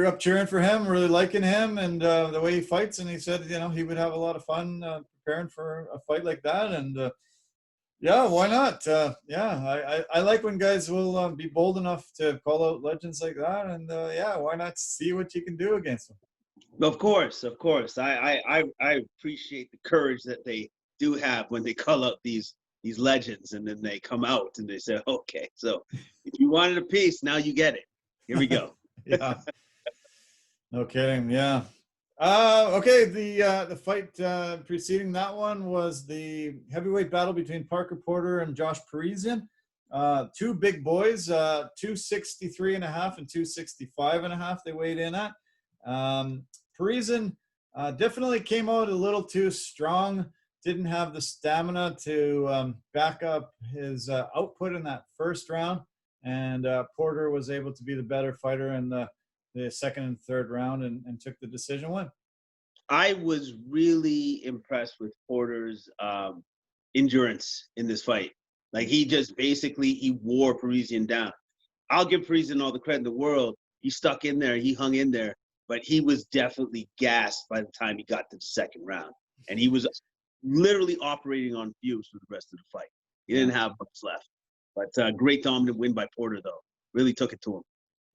up cheering for him, really liking him and the way he fights. And he said, he would have a lot of fun preparing for a fight like that. And why not? I like when guys will be bold enough to call out legends like that. And why not see what you can do against them? Of course, of course. I appreciate the courage that they do have when they call out these legends, and then they come out and they say, okay, so if you wanted a piece, now you get it. Here we go. Yeah. No kidding. Yeah. Okay. The fight preceding that one was the heavyweight battle between Parker Porter and Josh Parisian. Two big boys, 263 and a half and 265 and a half they weighed in at. Parisian definitely came out a little too strong, didn't have the stamina to back up his output in that first round, and Porter was able to be the better fighter in the second and third round and took the decision win. I was really impressed with Porter's endurance in this fight. Like, he just basically, he wore Parisian down. I'll give Parisian all the credit in the world. He stuck in there, he hung in there, but he was definitely gassed by the time he got to the second round. And he was literally operating on fumes for the rest of the fight. He didn't have much left. But great dominant win by Porter, though. Really took it to him.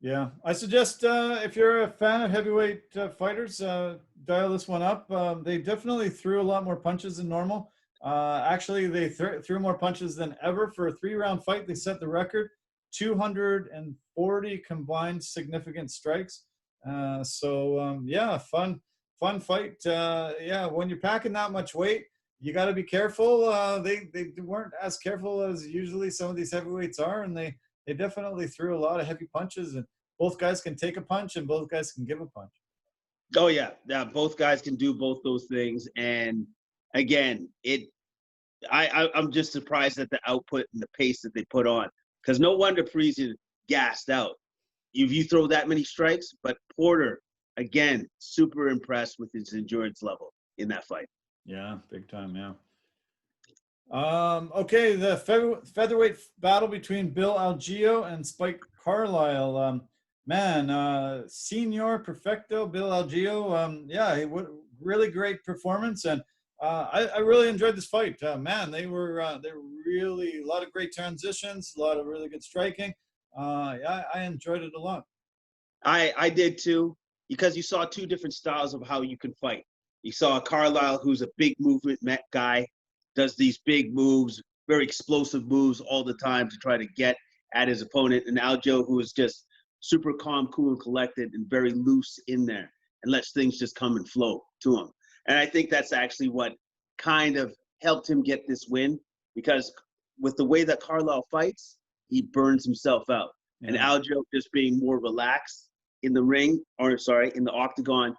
Yeah, I suggest if you're a fan of heavyweight fighters, dial this one up. They definitely threw a lot more punches than normal. Actually, they threw more punches than ever for a 3-round fight. They set the record, 240 combined significant strikes. Yeah, fun fight. Yeah, when you're packing that much weight, you got to be careful. They weren't as careful as usually some of these heavyweights are, and they definitely threw a lot of heavy punches, and both guys can take a punch and both guys can give a punch. Oh, yeah. Both guys can do both those things. And again, I'm just surprised at the output and the pace that they put on, because no wonder Parisian gassed out. If you throw that many strikes, but Porter, again, super impressed with his endurance level in that fight. Yeah, big time, yeah. Okay, the featherweight battle between Bill Algeo and Spike Carlisle. Senior Perfecto, Bill Algeo. Yeah, really great performance, and I really enjoyed this fight. They were really a lot of great transitions, a lot of really good striking. Yeah, I enjoyed it a lot. I did too, because you saw two different styles of how you can fight. You saw Carlisle, who's a big movement guy, does these big moves, very explosive moves all the time to try to get at his opponent. And Algeo, who is just super calm, cool, and collected, and very loose in there, and lets things just come and flow to him. And I think that's actually what kind of helped him get this win, because with the way that Carlisle fights, he burns himself out. Yeah. And Algeo just being more relaxed in the ring, in the octagon,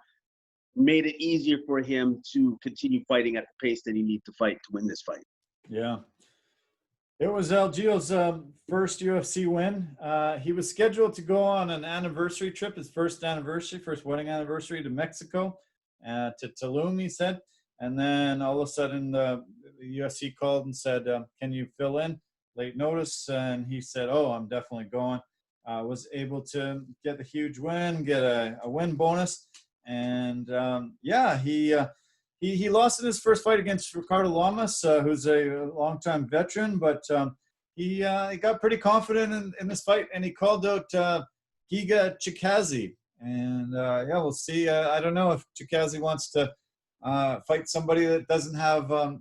made it easier for him to continue fighting at the pace that he needs to fight to win this fight. Yeah. It was Algeo's first UFC win. He was scheduled to go on an anniversary trip, his first wedding anniversary to Mexico, to Tulum, he said. And then all of a sudden the UFC called and said, can you fill in late notice? And he said, oh, I'm definitely going. Was able to get a huge win, get a win bonus. And he lost in his first fight against Ricardo Lamas, who's a longtime veteran, but he got pretty confident in this fight, and he called out Giga Chikadze. And we'll see. I don't know if Chikadze wants to fight somebody that doesn't have a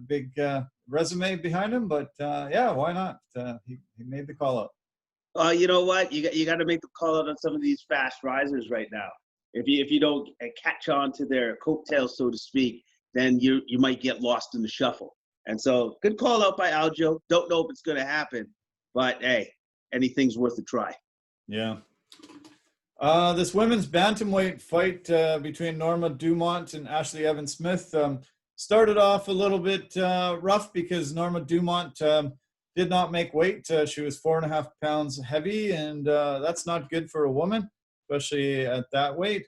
big resume behind him, but why not? He made the call out. You know what? You got to make the call out on some of these fast risers right now. If you don't catch on to their coattails, so to speak, then you might get lost in the shuffle. And so, good call out by Algeo. Don't know if it's going to happen, but hey, anything's worth a try. Yeah. This women's bantamweight fight between Norma Dumont and Ashley Evans Smith started off a little bit rough, because Norma Dumont did not make weight. She was 4.5 pounds heavy, and that's not good for a woman, especially at that weight.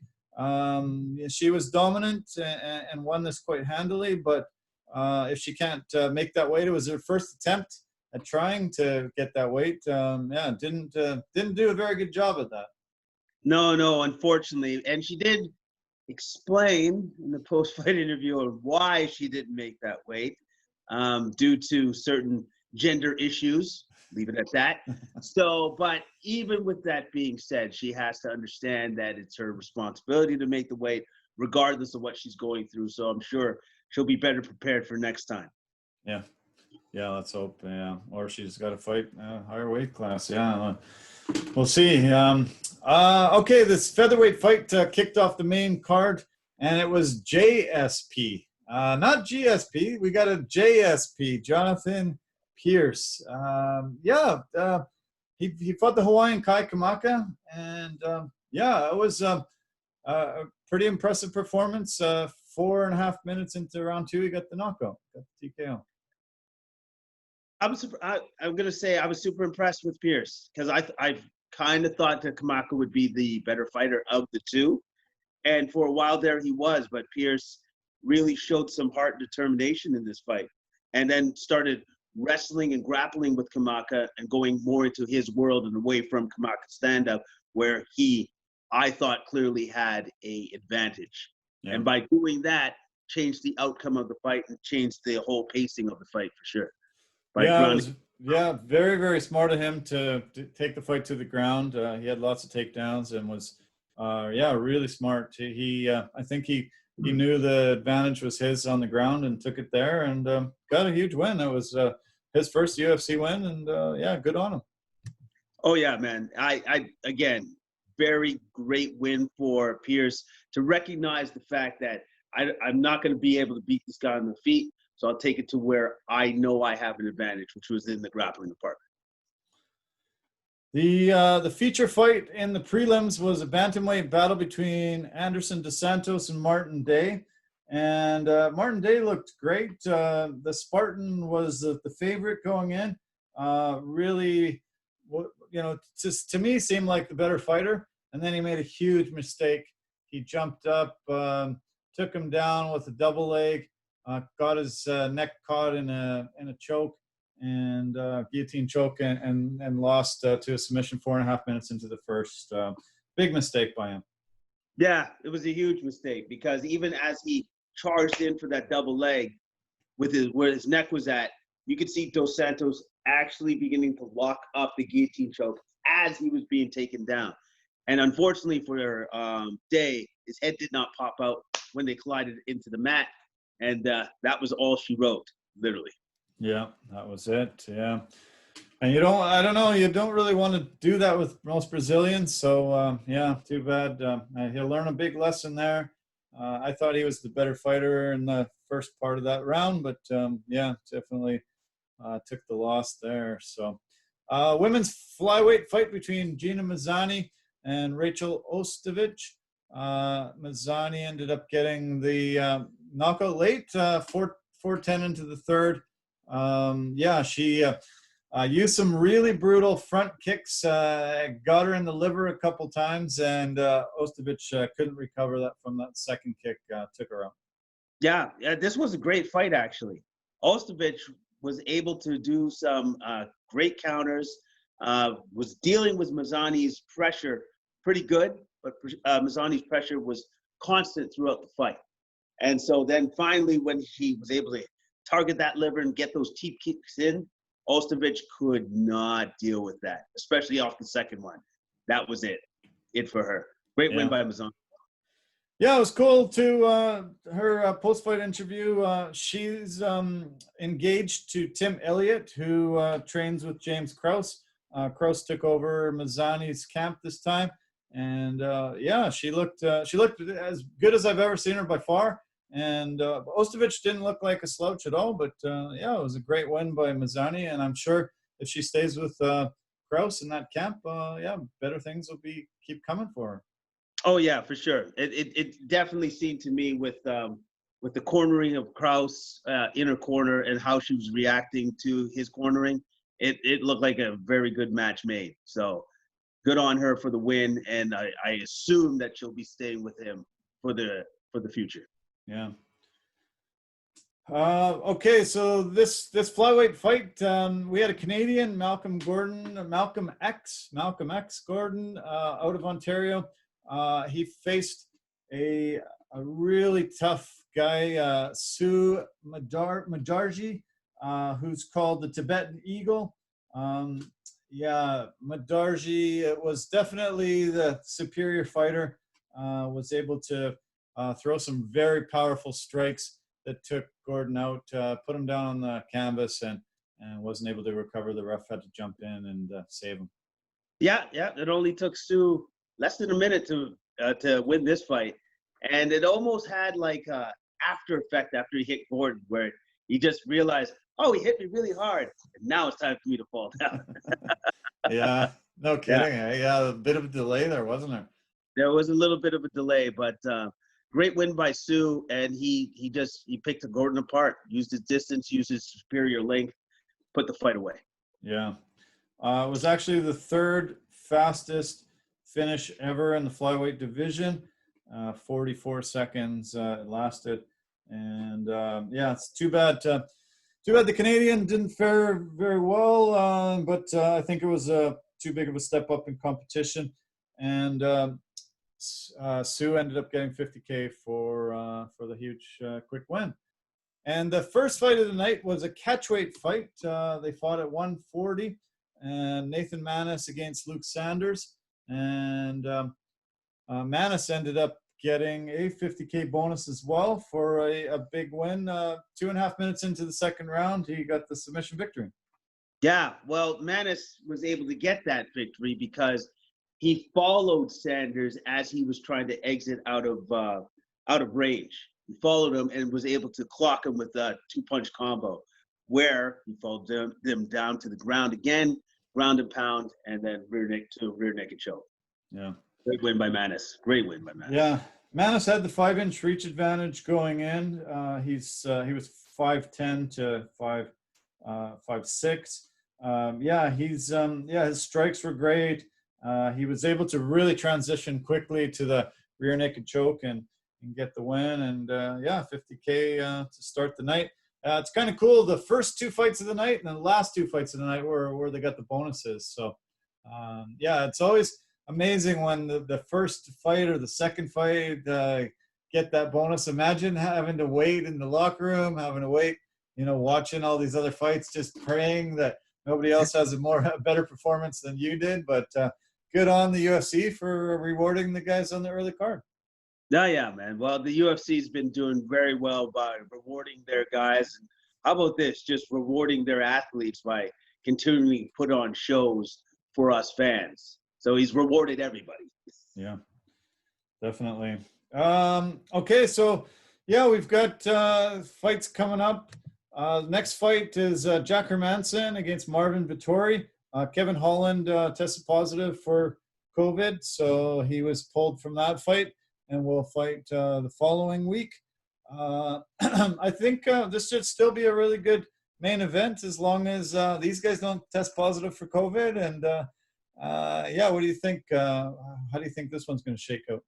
She was dominant and won this quite handily, but if she can't make that weight, it was her first attempt at trying to get that weight. Didn't do a very good job at that. No, unfortunately. And she did explain in the post-fight interview of why she didn't make that weight, due to certain gender issues leave it at that. So, but even with that being said, she has to understand that it's her responsibility to make the weight, regardless of what she's going through. So I'm sure she'll be better prepared for next time. Yeah. Yeah, let's hope. Yeah. Or she's got to fight a higher weight class. Yeah. We'll see. Okay, this featherweight fight kicked off the main card, and it was JSP. Not GSP. We got a JSP, Jonathan Pierce. He fought the Hawaiian Kai Kamaka, and it was a pretty impressive performance. 4.5 minutes into round 2, he got the knockout, got the TKO. I'm gonna say I was super impressed with Pierce because I kind of thought that Kamaka would be the better fighter of the two, and for a while there he was, but Pierce really showed some heart and determination in this fight, and then started wrestling and grappling with Kamaka and going more into his world and away from Kamaka's stand-up, where I thought clearly had a advantage, and by doing that, changed the outcome of the fight and changed the whole pacing of the fight for sure. Very, very smart of him to take the fight to the ground. He had lots of takedowns and was, really smart. I think he knew the advantage was his on the ground and took it there and got a huge win. That was his first UFC win, and good on him. Oh yeah, man. I again, very great win for Pierce to recognize the fact that I'm not going to be able to beat this guy on the feet. So I'll take it to where I know I have an advantage, which was in the grappling department. The feature fight in the prelims was a bantamweight battle between Anderson dos Santos and Martin Day. And Martin Day looked great. The Spartan was the favorite going in. Really, just to me seemed like the better fighter. And then he made a huge mistake. He jumped up, took him down with a double leg. Got his neck caught in a choke and guillotine choke and lost to a submission 4.5 minutes into the first. Big mistake by him. Yeah, it was a huge mistake because even as he charged in for that double leg where his neck was at, you could see Dos Santos actually beginning to lock up the guillotine choke as he was being taken down. And unfortunately for Day, his head did not pop out when they collided into the mat. And that was all she wrote, literally. Yeah, that was it. Yeah. And you don't really want to do that with most Brazilians. So, too bad. He'll learn a big lesson there. I thought he was the better fighter in the first part of that round, but definitely took the loss there. So, women's flyweight fight between Gina Mazzani and Rachel Osteovich. Mazzani ended up getting the knockout late, 4:10 into the third. She used some really brutal front kicks, got her in the liver a couple times, and Osteovich couldn't recover that from that second kick, took her out. Yeah, this was a great fight, actually. Osteovich was able to do some great counters, was dealing with Mazzani's pressure pretty good, but Mazzani's pressure was constant throughout the fight. And so then finally, when he was able to target that liver and get those teep kicks in, Osteovich could not deal with that, especially off the second one. That was it for her. Great win by Mazzani. Yeah, it was cool to her post-fight interview. She's engaged to Tim Elliott, who trains with James Krause. Krause took over Mazzani's camp this time. And she looked as good as I've ever seen her by far. And Osteovich didn't look like a slouch at all. But it was a great win by Mazzani. And I'm sure if she stays with Krause in that camp, better things will keep coming for her. Oh yeah, for sure. It definitely seemed to me with the cornering of Krause in her corner and how she was reacting to his cornering, it looked like a very good match made. So. Good on her for the win, and I assume that she'll be staying with him for the future. Yeah. Okay, so this flyweight fight, we had a Canadian, Malcolm X Gordon, out of Ontario. He faced a really tough guy, Sue Madarji, who's called the Tibetan Eagle. Yeah, Madarji, it was definitely the superior fighter. Was able to throw some very powerful strikes that took Gordon out, put him down on the canvas, and wasn't able to recover. The ref had to jump in and save him. Yeah, yeah. It only took Stu less than a minute to win this fight, and it almost had like a after effect after he hit Gordon, where he just realized, oh, he hit me really hard, and now it's time for me to fall down. Yeah, no Yeah, kidding. Yeah, a bit of a delay there, wasn't there? there was a little bit of a delay, but great win by Stu, and he picked Gordon apart, used his distance, used his superior length, put the fight away. Yeah. It was actually the third fastest finish ever in the flyweight division. 44 seconds it lasted. And yeah, it's too bad. Too bad the Canadian didn't fare very well, but I think it was too big of a step up in competition. And Sue ended up getting $50K for the huge quick win. And the first fight of the night was a catchweight fight. They fought at 140, and Nathan Manus against Luke Sanders. And Manus ended up getting a $50K bonus as well for a big win. 2.5 minutes into the second round, he got the submission victory. Yeah, well, Manus was able to get that victory because he followed Sanders as he was trying to exit out of range. He followed him and was able to clock him with a 2-punch combo, where he followed them down to the ground again, ground and pound, and then rear naked choke. Yeah. Great win by Manus. Great win by Manus. Yeah. Manus had the 5-inch reach advantage going in. He was 5'10" to 5'6". His strikes were great. He was able to really transition quickly to the rear naked choke and get the win. And $50K to start the night. It's kind of cool. The first 2 fights of the night and the last 2 fights of the night were where they got the bonuses. So it's always amazing when the first fight or the second fight get that bonus. Imagine having to wait in the locker room, having to wait, watching all these other fights, just praying that nobody else has a better performance than you did. But good on the UFC for rewarding the guys on the early card. Yeah, man. Well, the UFC's been doing very well by rewarding their guys. And how about this? Just rewarding their athletes by continuing to put on shows for us fans. So he's rewarded everybody. Yeah, definitely. Okay, so we've got fights coming up. Next fight is Jack Hermansson against Marvin Vettori. Kevin Holland tested positive for COVID, so he was pulled from that fight and will fight the following week. I think this should still be a really good main event as long as these guys don't test positive for COVID. And what do you think? How do you think this one's going to shake out?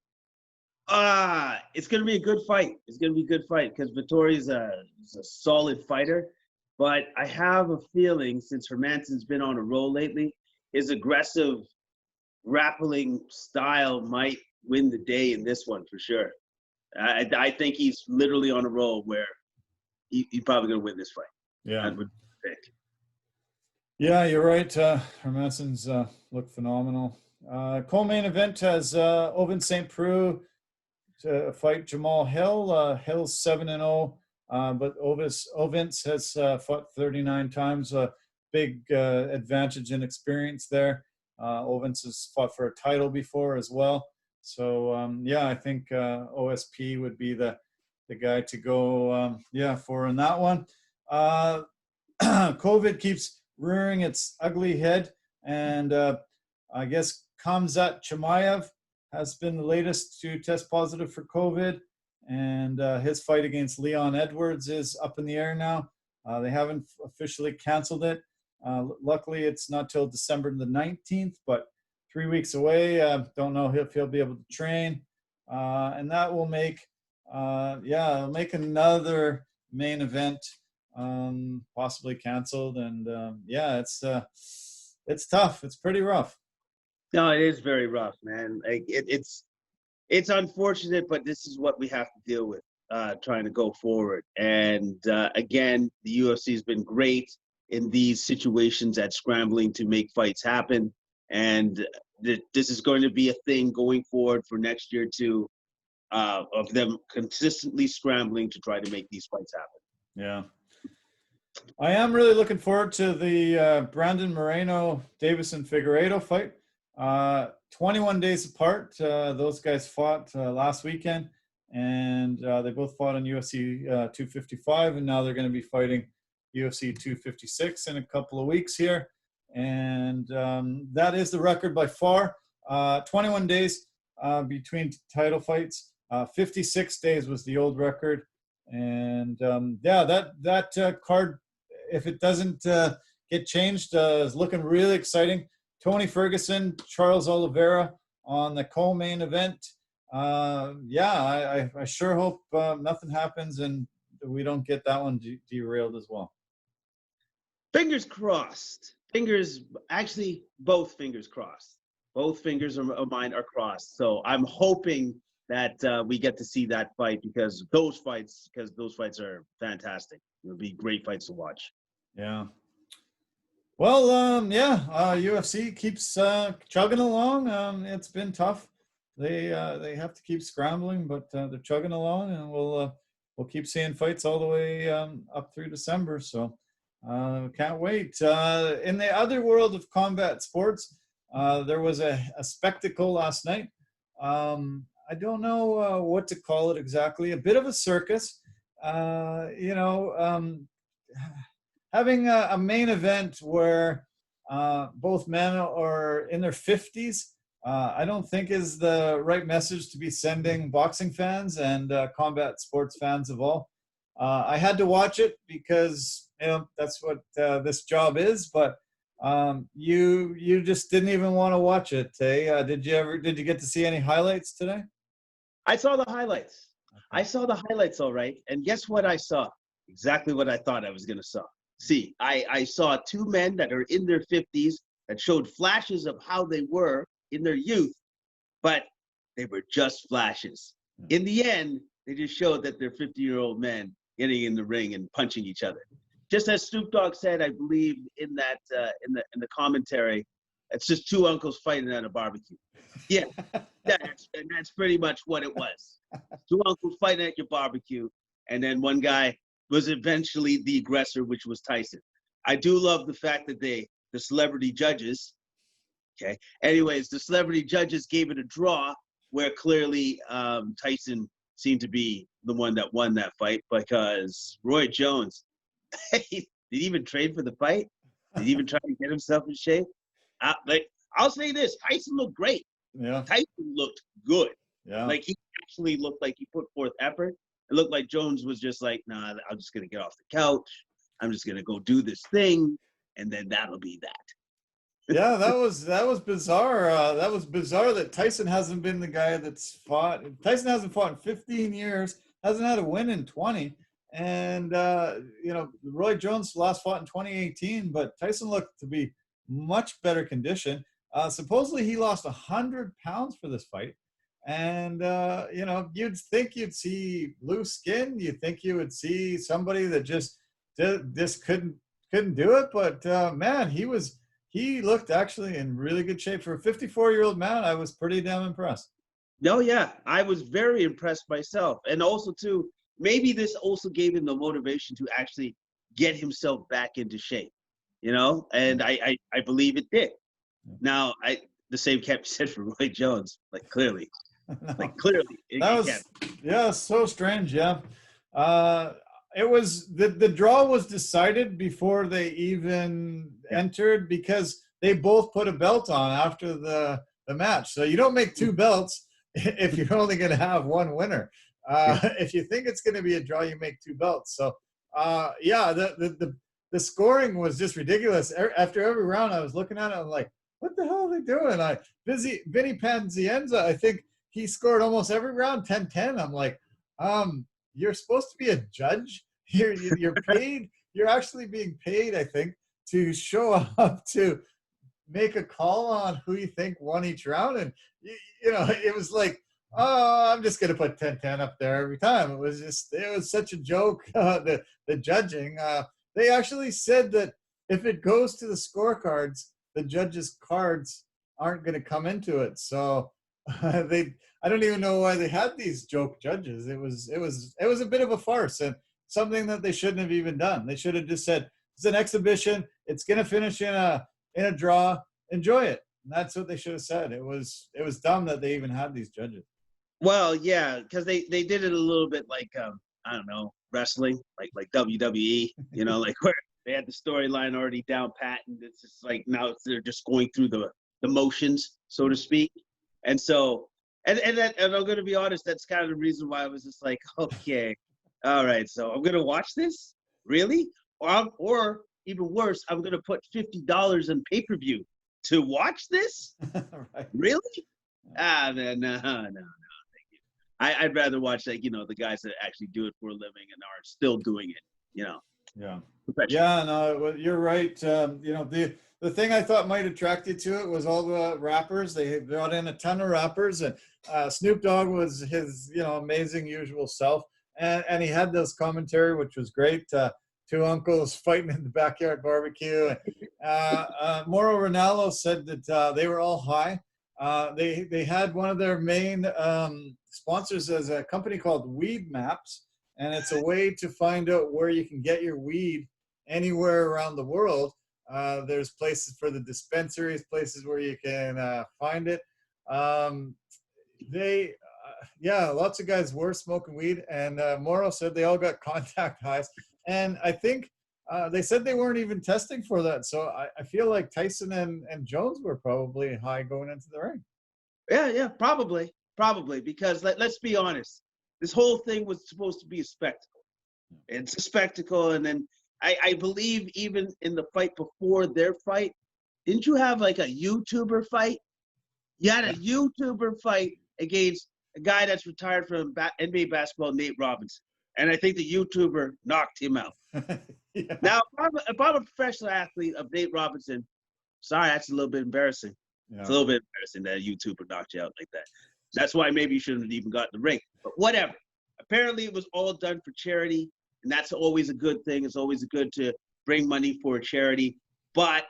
It's going to be a good fight. It's going to be a good fight because Vettori's a solid fighter. But I have a feeling, since Hermansson's been on a roll lately, his aggressive grappling style might win the day in this one for sure. I think he's literally on a roll where he's probably going to win this fight. Yeah. I would think. Yeah, you're right. Hermansson's looked phenomenal. Co-main event has Ovince St. Preux to fight Jamal Hill. Hill's 7-0, but Ovince has fought 39 times. A big advantage in experience there. Ovince has fought for a title before as well. So I think OSP would be the guy to go for in that one. COVID keeps rearing its ugly head, and I guess Khamzat Chimaev has been the latest to test positive for COVID, and his fight against Leon Edwards is up in the air now. They haven't officially canceled it. Luckily, it's not till December the 19th, but 3 weeks away. Don't know if he'll be able to train, and that will make another main event possibly canceled. And it's tough. It's pretty rough. No, it is very rough, man. Like it's unfortunate, but this is what we have to deal with trying to go forward. And again, the UFC has been great in these situations at scrambling to make fights happen. And this is going to be a thing going forward for next year too, of them consistently scrambling to try to make these fights happen. Yeah. I am really looking forward to the Brandon Moreno, Davison Figueiredo fight. 21 days apart. Those guys fought last weekend, and they both fought in UFC 255, and now they're going to be fighting UFC 256 in a couple of weeks here. And that is the record by far. 21 days between title fights. 56 days was the old record. And that card, if it doesn't get changed, is looking really exciting. Tony Ferguson, Charles Oliveira on the co-main event. I sure hope nothing happens and we don't get that one derailed as well. Fingers crossed. Both fingers crossed. Both fingers of mine are crossed. So I'm hoping that we get to see that fight because those fights are fantastic. It'll be great fights to watch. Yeah. Well, UFC keeps chugging along. It's been tough. They have to keep scrambling, but they're chugging along, and we'll keep seeing fights all the way up through December. So can't wait. In the other world of combat sports, there was a spectacle last night. I don't know what to call it exactly. A bit of a circus. Having a main event where both men are in their 50s, I don't think is the right message to be sending boxing fans and combat sports fans of all. I had to watch it because that's what this job is. But you just didn't even want to watch it. Eh? Did you get to see any highlights today? I saw the highlights. I saw the highlights, all right. And guess what I saw? Exactly what I thought I was going to see. I saw two men that are in their 50s that showed flashes of how they were in their youth, but they were just flashes. In the end, they just showed that they're 50-year-old men getting in the ring and punching each other. Just as Snoop Dogg said, I believe in that in the commentary, it's just two uncles fighting at a barbecue. Yeah, that's pretty much what it was. Two uncles fighting at your barbecue, and then one guy was eventually the aggressor, which was Tyson. I do love the fact that the celebrity judges, okay. Anyways, the celebrity judges gave it a draw, where clearly Tyson seemed to be the one that won that fight because Roy Jones, did he even train for the fight? Did he even try to get himself in shape? I'll say this: Tyson looked great. Yeah. Tyson looked good. Yeah. Like he actually looked like he put forth effort. It looked like Jones was just like, nah, I'm just gonna get off the couch. I'm just gonna go do this thing, and then that'll be that. Yeah, that was bizarre. That was bizarre that Tyson hasn't been the guy that's fought. Tyson hasn't fought in 15 years. Hasn't had a win in 20. And Roy Jones last fought in 2018, but Tyson looked to be much better condition. Supposedly he lost 100 pounds for this fight. And, you'd think you'd see loose skin. You'd think you would see somebody that just couldn't do it. But, man, he looked actually in really good shape. For a 54-year-old man, I was pretty damn impressed. No, yeah, I was very impressed myself. And also, too, maybe this also gave him the motivation to actually get himself back into shape, and I believe it did. Now, the same can't be said for Roy Jones, clearly. No. Clearly. So strange, yeah. It was, the draw was decided before they even entered because they both put a belt on after the match. So you don't make two belts if you're only going to have one winner. If you think it's going to be a draw, you make two belts. So, the scoring was just ridiculous. After every round, I was looking at it. I'm like, what the hell are they doing? Vinny Panzienza, I think he scored almost every round 10-10. I'm like, you're supposed to be a judge. You're paid. You're actually being paid, I think, to show up to make a call on who you think won each round. And, it was like, oh, I'm just going to put 10-10 up there every time. It was such a joke, the judging. They actually said that if it goes to the scorecards, the judges' cards aren't going to come into it. So I don't even know why they had these joke judges. It was a bit of a farce and something that they shouldn't have even done. They should have just said, it's an exhibition. It's going to finish in a draw. Enjoy it. And that's what they should have said. It was dumb that they even had these judges. Well, yeah, because they did it a little bit like I don't know, wrestling, like WWE, you know, like where they had the storyline already down pat, and it's just like now they're just going through the motions, so to speak. And so, and I'm gonna be honest, that's kind of the reason why I was just like, okay, all right, so I'm gonna watch this, really, or even worse, I'm gonna put $50 in pay-per-view to watch this, Right. really? Man, no. I'd rather watch, like, you know, the guys that actually do it for a living and are still doing it, you know. Yeah. Yeah, no, you're right. You know, the thing I thought might attract you to it was all the rappers. They brought in a ton of rappers, and Snoop Dogg was his, you know, amazing usual self. And he had this commentary, which was great. Two uncles fighting in the backyard barbecue. Mauro Ranallo said that they were all high. They had one of their main sponsors as a company called Weed Maps, and it's a way to find out where you can get your weed anywhere around the world. There's places for the dispensaries, places where you can find it. Lots of guys were smoking weed, and Mauro said they all got contact highs, and I think they said they weren't even testing for that. So I feel like Tyson and Jones were probably high going into the ring. Yeah, probably, because let's be honest, this whole thing was supposed to be a spectacle. It's a spectacle, and then I believe even in the fight before their fight, didn't you have like a YouTuber fight? You had a YouTuber fight against a guy that's retired from NBA basketball, Nate Robinson, and I think the YouTuber knocked him out. Yeah. Now, if I'm a professional athlete of Nate Robinson, sorry, that's a little bit embarrassing. Yeah. It's a little bit embarrassing that a YouTuber knocked you out like that. That's why maybe you shouldn't have even gotten the ring. But whatever. Apparently, it was all done for charity, and that's always a good thing. It's always good to bring money for a charity. But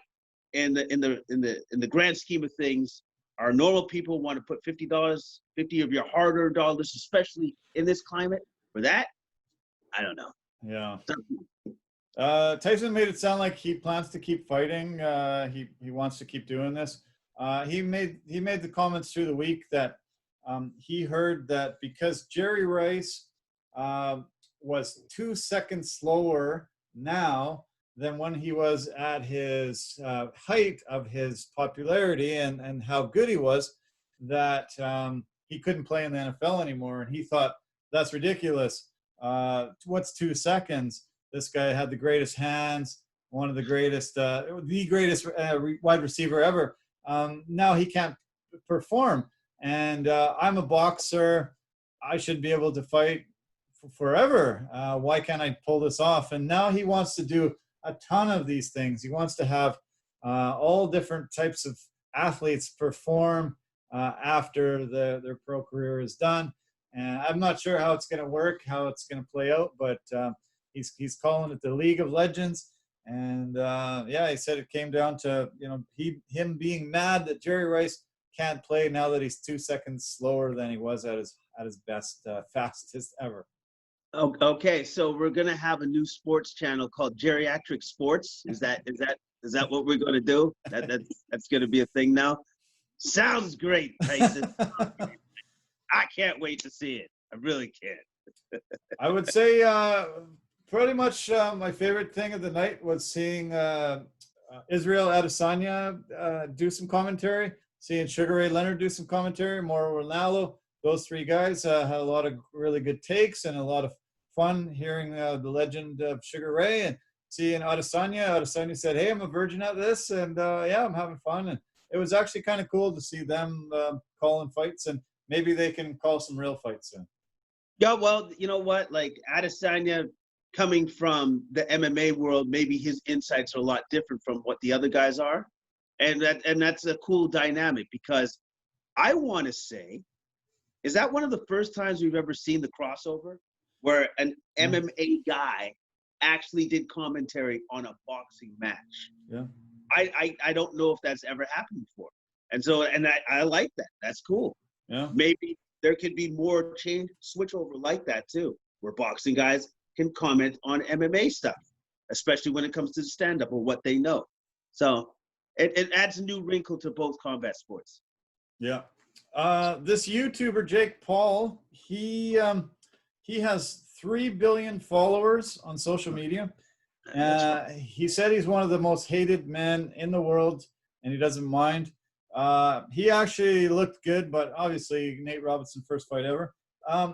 in the grand scheme of things, our normal people want to put $50 of your hard-earned dollars, especially in this climate, for that. I don't know. Yeah. Tyson made it sound like he plans to keep fighting. He wants to keep doing this. He made the comments through the week that he heard that because Jerry Rice was 2 seconds slower now than when he was at his height of his popularity and how good he was, that he couldn't play in the NFL anymore. And he thought, that's ridiculous. What's 2 seconds? This guy had the greatest hands, one of the greatest wide receiver ever. Now he can't perform. And I'm a boxer. I should be able to fight forever. Why can't I pull this off? And now he wants to do a ton of these things. He wants to have all different types of athletes perform after their pro career is done. And I'm not sure how it's going to work, how it's going to play out, but he's calling it the League of Legends. And he said it came down to, you know, him being mad that Jerry Rice can't play now that he's 2 seconds slower than he was at his best, fastest ever. Okay, so we're gonna have a new sports channel called Geriatric Sports. Is that what we're gonna do? That's gonna be a thing now. Sounds great, Tyson. I can't wait to see it. I really can't. I would say pretty much my favorite thing of the night was seeing Israel Adesanya do some commentary, seeing Sugar Ray Leonard do some commentary, Mauro Ranallo. Those three guys had a lot of really good takes and a lot of fun hearing the legend of Sugar Ray and seeing Adesanya. Adesanya said, hey, I'm a virgin at this, and I'm having fun. And it was actually kind of cool to see them calling fights, and maybe they can call some real fights soon. Yeah, well, you know what? Like Adesanya coming from the MMA world, maybe his insights are a lot different from what the other guys are. And that's a cool dynamic, because I want to say, is that one of the first times we've ever seen the crossover where an MMA guy actually did commentary on a boxing match. Yeah. I don't know if that's ever happened before. And so, I like that. That's cool. Yeah. Maybe there could be more switch over like that too, where boxing guys can comment on MMA stuff, especially when it comes to stand-up or what they know. So it adds a new wrinkle to both combat sports. Yeah. This YouTuber, Jake Paul, he has 3 billion followers on social media. He said he's one of the most hated men in the world, and he doesn't mind. He actually looked good, but obviously Nate Robinson, first fight ever.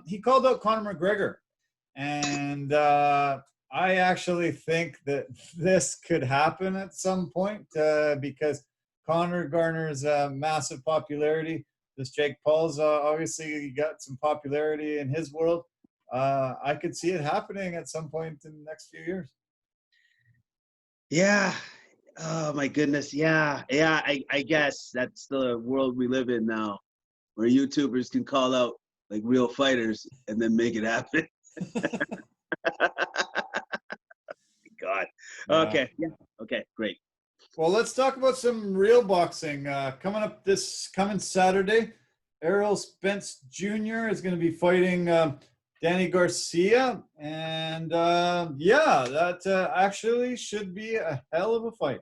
He called out Conor McGregor, and I actually think that this could happen at some point because Conor garners massive popularity. This Jake Paul's obviously got some popularity in his world. I could see it happening at some point in the next few years. Yeah. Oh my goodness. Yeah. I guess that's the world we live in now, where YouTubers can call out like real fighters and then make it happen. God. Okay. Yeah. Okay. Great. Well, let's talk about some real boxing. Coming Saturday, Errol Spence Jr. is going to be fighting Danny Garcia, and that actually should be a hell of a fight.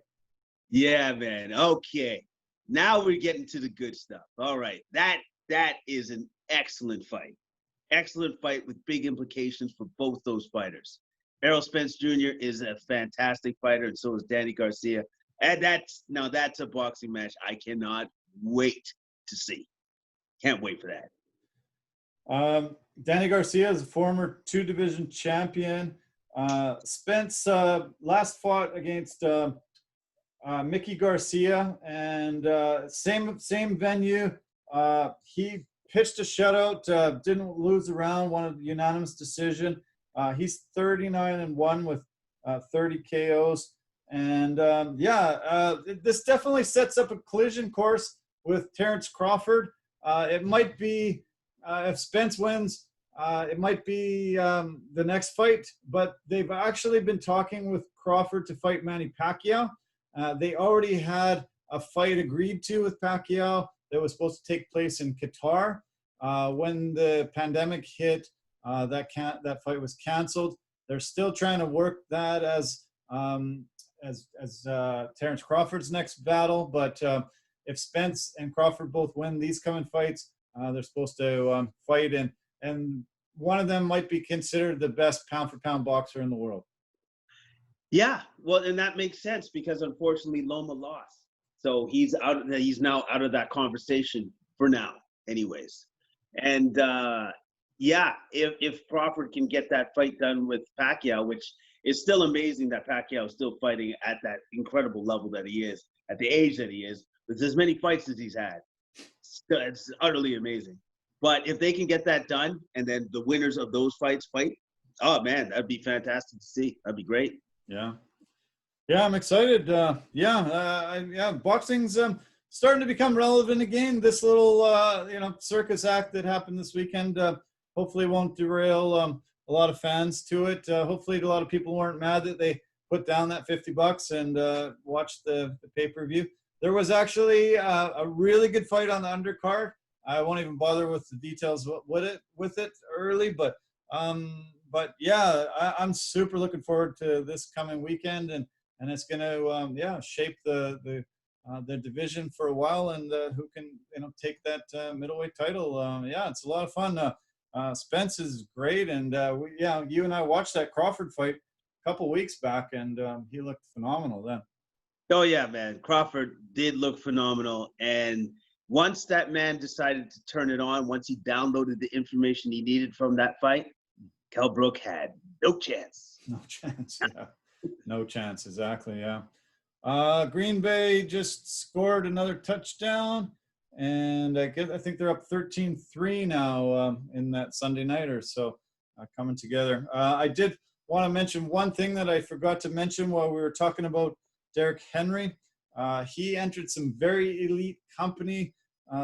Yeah, man. Okay. Now we're getting to the good stuff. All right. That is an excellent fight. Excellent fight with big implications for both those fighters. Errol Spence Jr. is a fantastic fighter, and so is Danny Garcia. And that's a boxing match I cannot wait to see. Can't wait for that. Danny Garcia is a former 2-division champion. Spence last fought against Mickey Garcia, and same venue. He pitched a shutout, didn't lose a round, won a unanimous decision. He's 39-1 with 30 KOs. And this definitely sets up a collision course with Terrence Crawford. It might be, if Spence wins, it might be the next fight, but they've actually been talking with Crawford to fight Manny Pacquiao. They already had a fight agreed to with Pacquiao that was supposed to take place in Qatar. When the pandemic hit, that fight was canceled. They're still trying to work that as Terrence Crawford's next battle, but if Spence and Crawford both win these coming fights, they're supposed to fight, and one of them might be considered the best pound-for-pound boxer in the world. Yeah, well, and that makes sense because unfortunately Loma lost, so he's out. He's now out of that conversation for now, anyways. And if Crawford can get that fight done with Pacquiao, which is still amazing that Pacquiao is still fighting at that incredible level that he is, at the age that he is, with as many fights as he's had. It's utterly amazing. But if they can get that done, and then the winners of those fights fight, oh man, that'd be fantastic to see. That'd be great. Yeah, I'm excited. Boxing's starting to become relevant again. This little circus act that happened this weekend hopefully won't derail a lot of fans to it. Hopefully a lot of people weren't mad that they put down that $50 and watched the pay-per-view. There was actually a really good fight on the undercard. I won't even bother with the details with it early, but yeah, I'm super looking forward to this coming weekend, and it's going to shape the division for a while, and who can take that middleweight title. It's a lot of fun. Spence is great, and you and I watched that Crawford fight a couple weeks back, and he looked phenomenal then. Oh yeah, man, Crawford did look phenomenal, and once that man decided to turn it on, once he downloaded the information he needed from that fight, Kell Brook had no chance. No chance, yeah. No chance, exactly, yeah. Green Bay just scored another touchdown, and I think they're up 13-3 now in that Sunday nighter, so coming together. I did want to mention one thing that I forgot to mention while we were talking about Derrick Henry. He entered some very elite company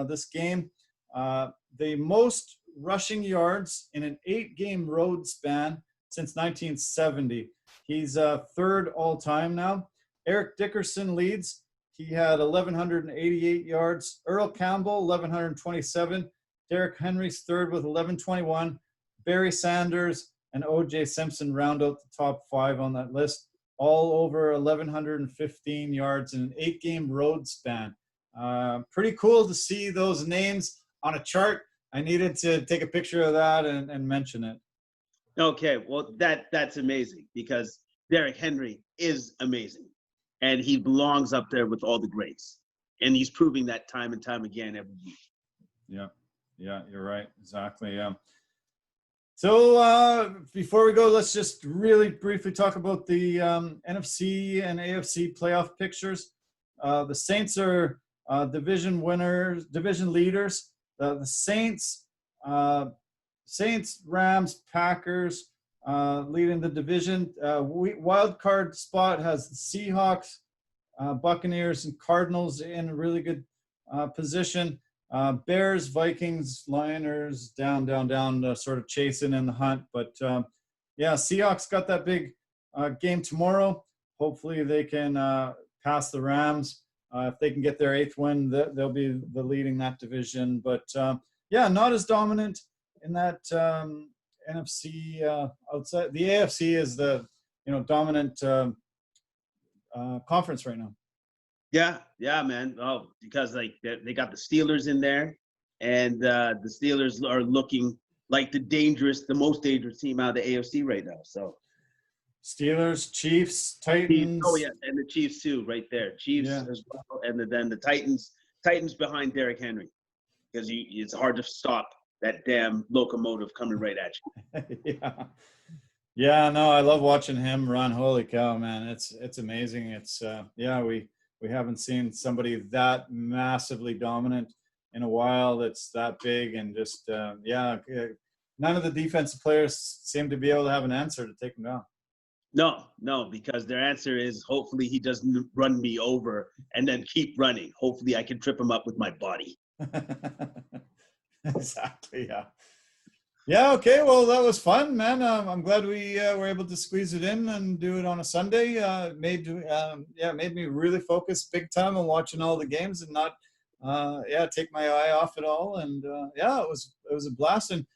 this game. The most rushing yards in an 8-game road span since 1970. He's third all-time now. Eric Dickerson leads. He had 1,188 yards. Earl Campbell, 1,127. Derrick Henry's third with 1,121. Barry Sanders and O.J. Simpson round out the top 5 on that list, all over 1,115 yards in an 8-game road span. Pretty cool to see those names on a chart. I needed to take a picture of that and mention it. Okay, well, that's amazing because Derrick Henry is amazing, and he belongs up there with all the greats, and he's proving that time and time again every week. Yeah, you're right. Exactly, yeah. So before we go, let's just really briefly talk about the NFC and AFC playoff pictures. The Saints are division winners, division leaders. The Saints, Rams, Packers leading the division. Wild card spot has the Seahawks, Buccaneers, and Cardinals in a really good position. Bears, Vikings, Lionhearts down, sort of chasing in the hunt. But yeah, Seahawks got that big game tomorrow. Hopefully they can pass the Rams. If they can get their 8th win, they'll be the leading that division. But yeah, not as dominant in that NFC outside. The AFC is the dominant conference right now. Yeah, man. Oh, because like they got the Steelers in there, and the Steelers are looking like the most dangerous team out of the AFC right now. So Steelers, Chiefs, Titans. Oh yeah, and the Chiefs too, right there. Chiefs as well, and then the Titans behind Derrick Henry, because it's hard to stop that damn locomotive coming right at you. Yeah. No, I love watching him run. Holy cow, man! It's amazing. It's we haven't seen somebody that massively dominant in a while. That's that big and just none of the defensive players seem to be able to have an answer to take him down. No, because their answer is hopefully he doesn't run me over and then keep running. Hopefully I can trip him up with my body. Exactly, yeah. Yeah, okay, well, that was fun, man. I'm glad we were able to squeeze it in and do it on a Sunday. Made me really focus big time on watching all the games and not take my eye off it all. And it was a blast. And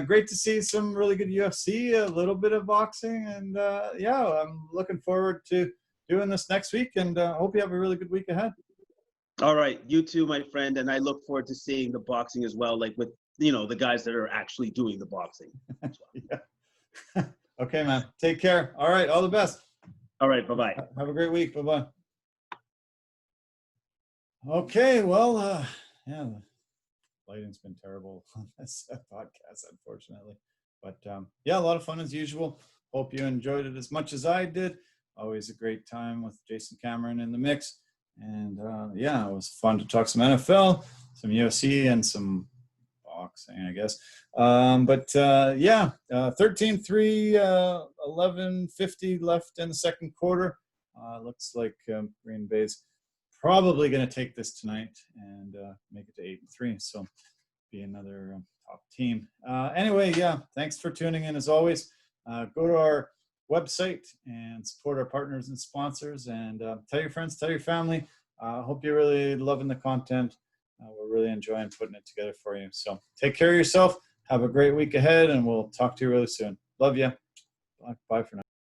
great to see some really good UFC, a little bit of boxing, and I'm looking forward to doing this next week, and hope you have a really good week ahead. All right, you too, my friend, and I look forward to seeing the boxing as well, like with the guys that are actually doing the boxing. Yeah. Okay, man. Take care. All right, all the best. All right, bye-bye. Have a great week. Bye-bye. Okay, well, the lighting's been terrible on this podcast, unfortunately. But a lot of fun as usual. Hope you enjoyed it as much as I did. Always a great time with Jason Cameron in the mix. And it was fun to talk some NFL, some UFC, and some boxing, I guess. 13-3, 11:50 left in the second quarter. Looks like Green Bay's probably going to take this tonight and make it to 8-3. So be another top team. Anyway, thanks for tuning in as always. Go to our website and support our partners and sponsors, and tell your friends, tell your family. Hope you're really loving the content. We're really enjoying putting it together for you. So take care of yourself. Have a great week ahead, and we'll talk to you really soon. Love you. Bye for now.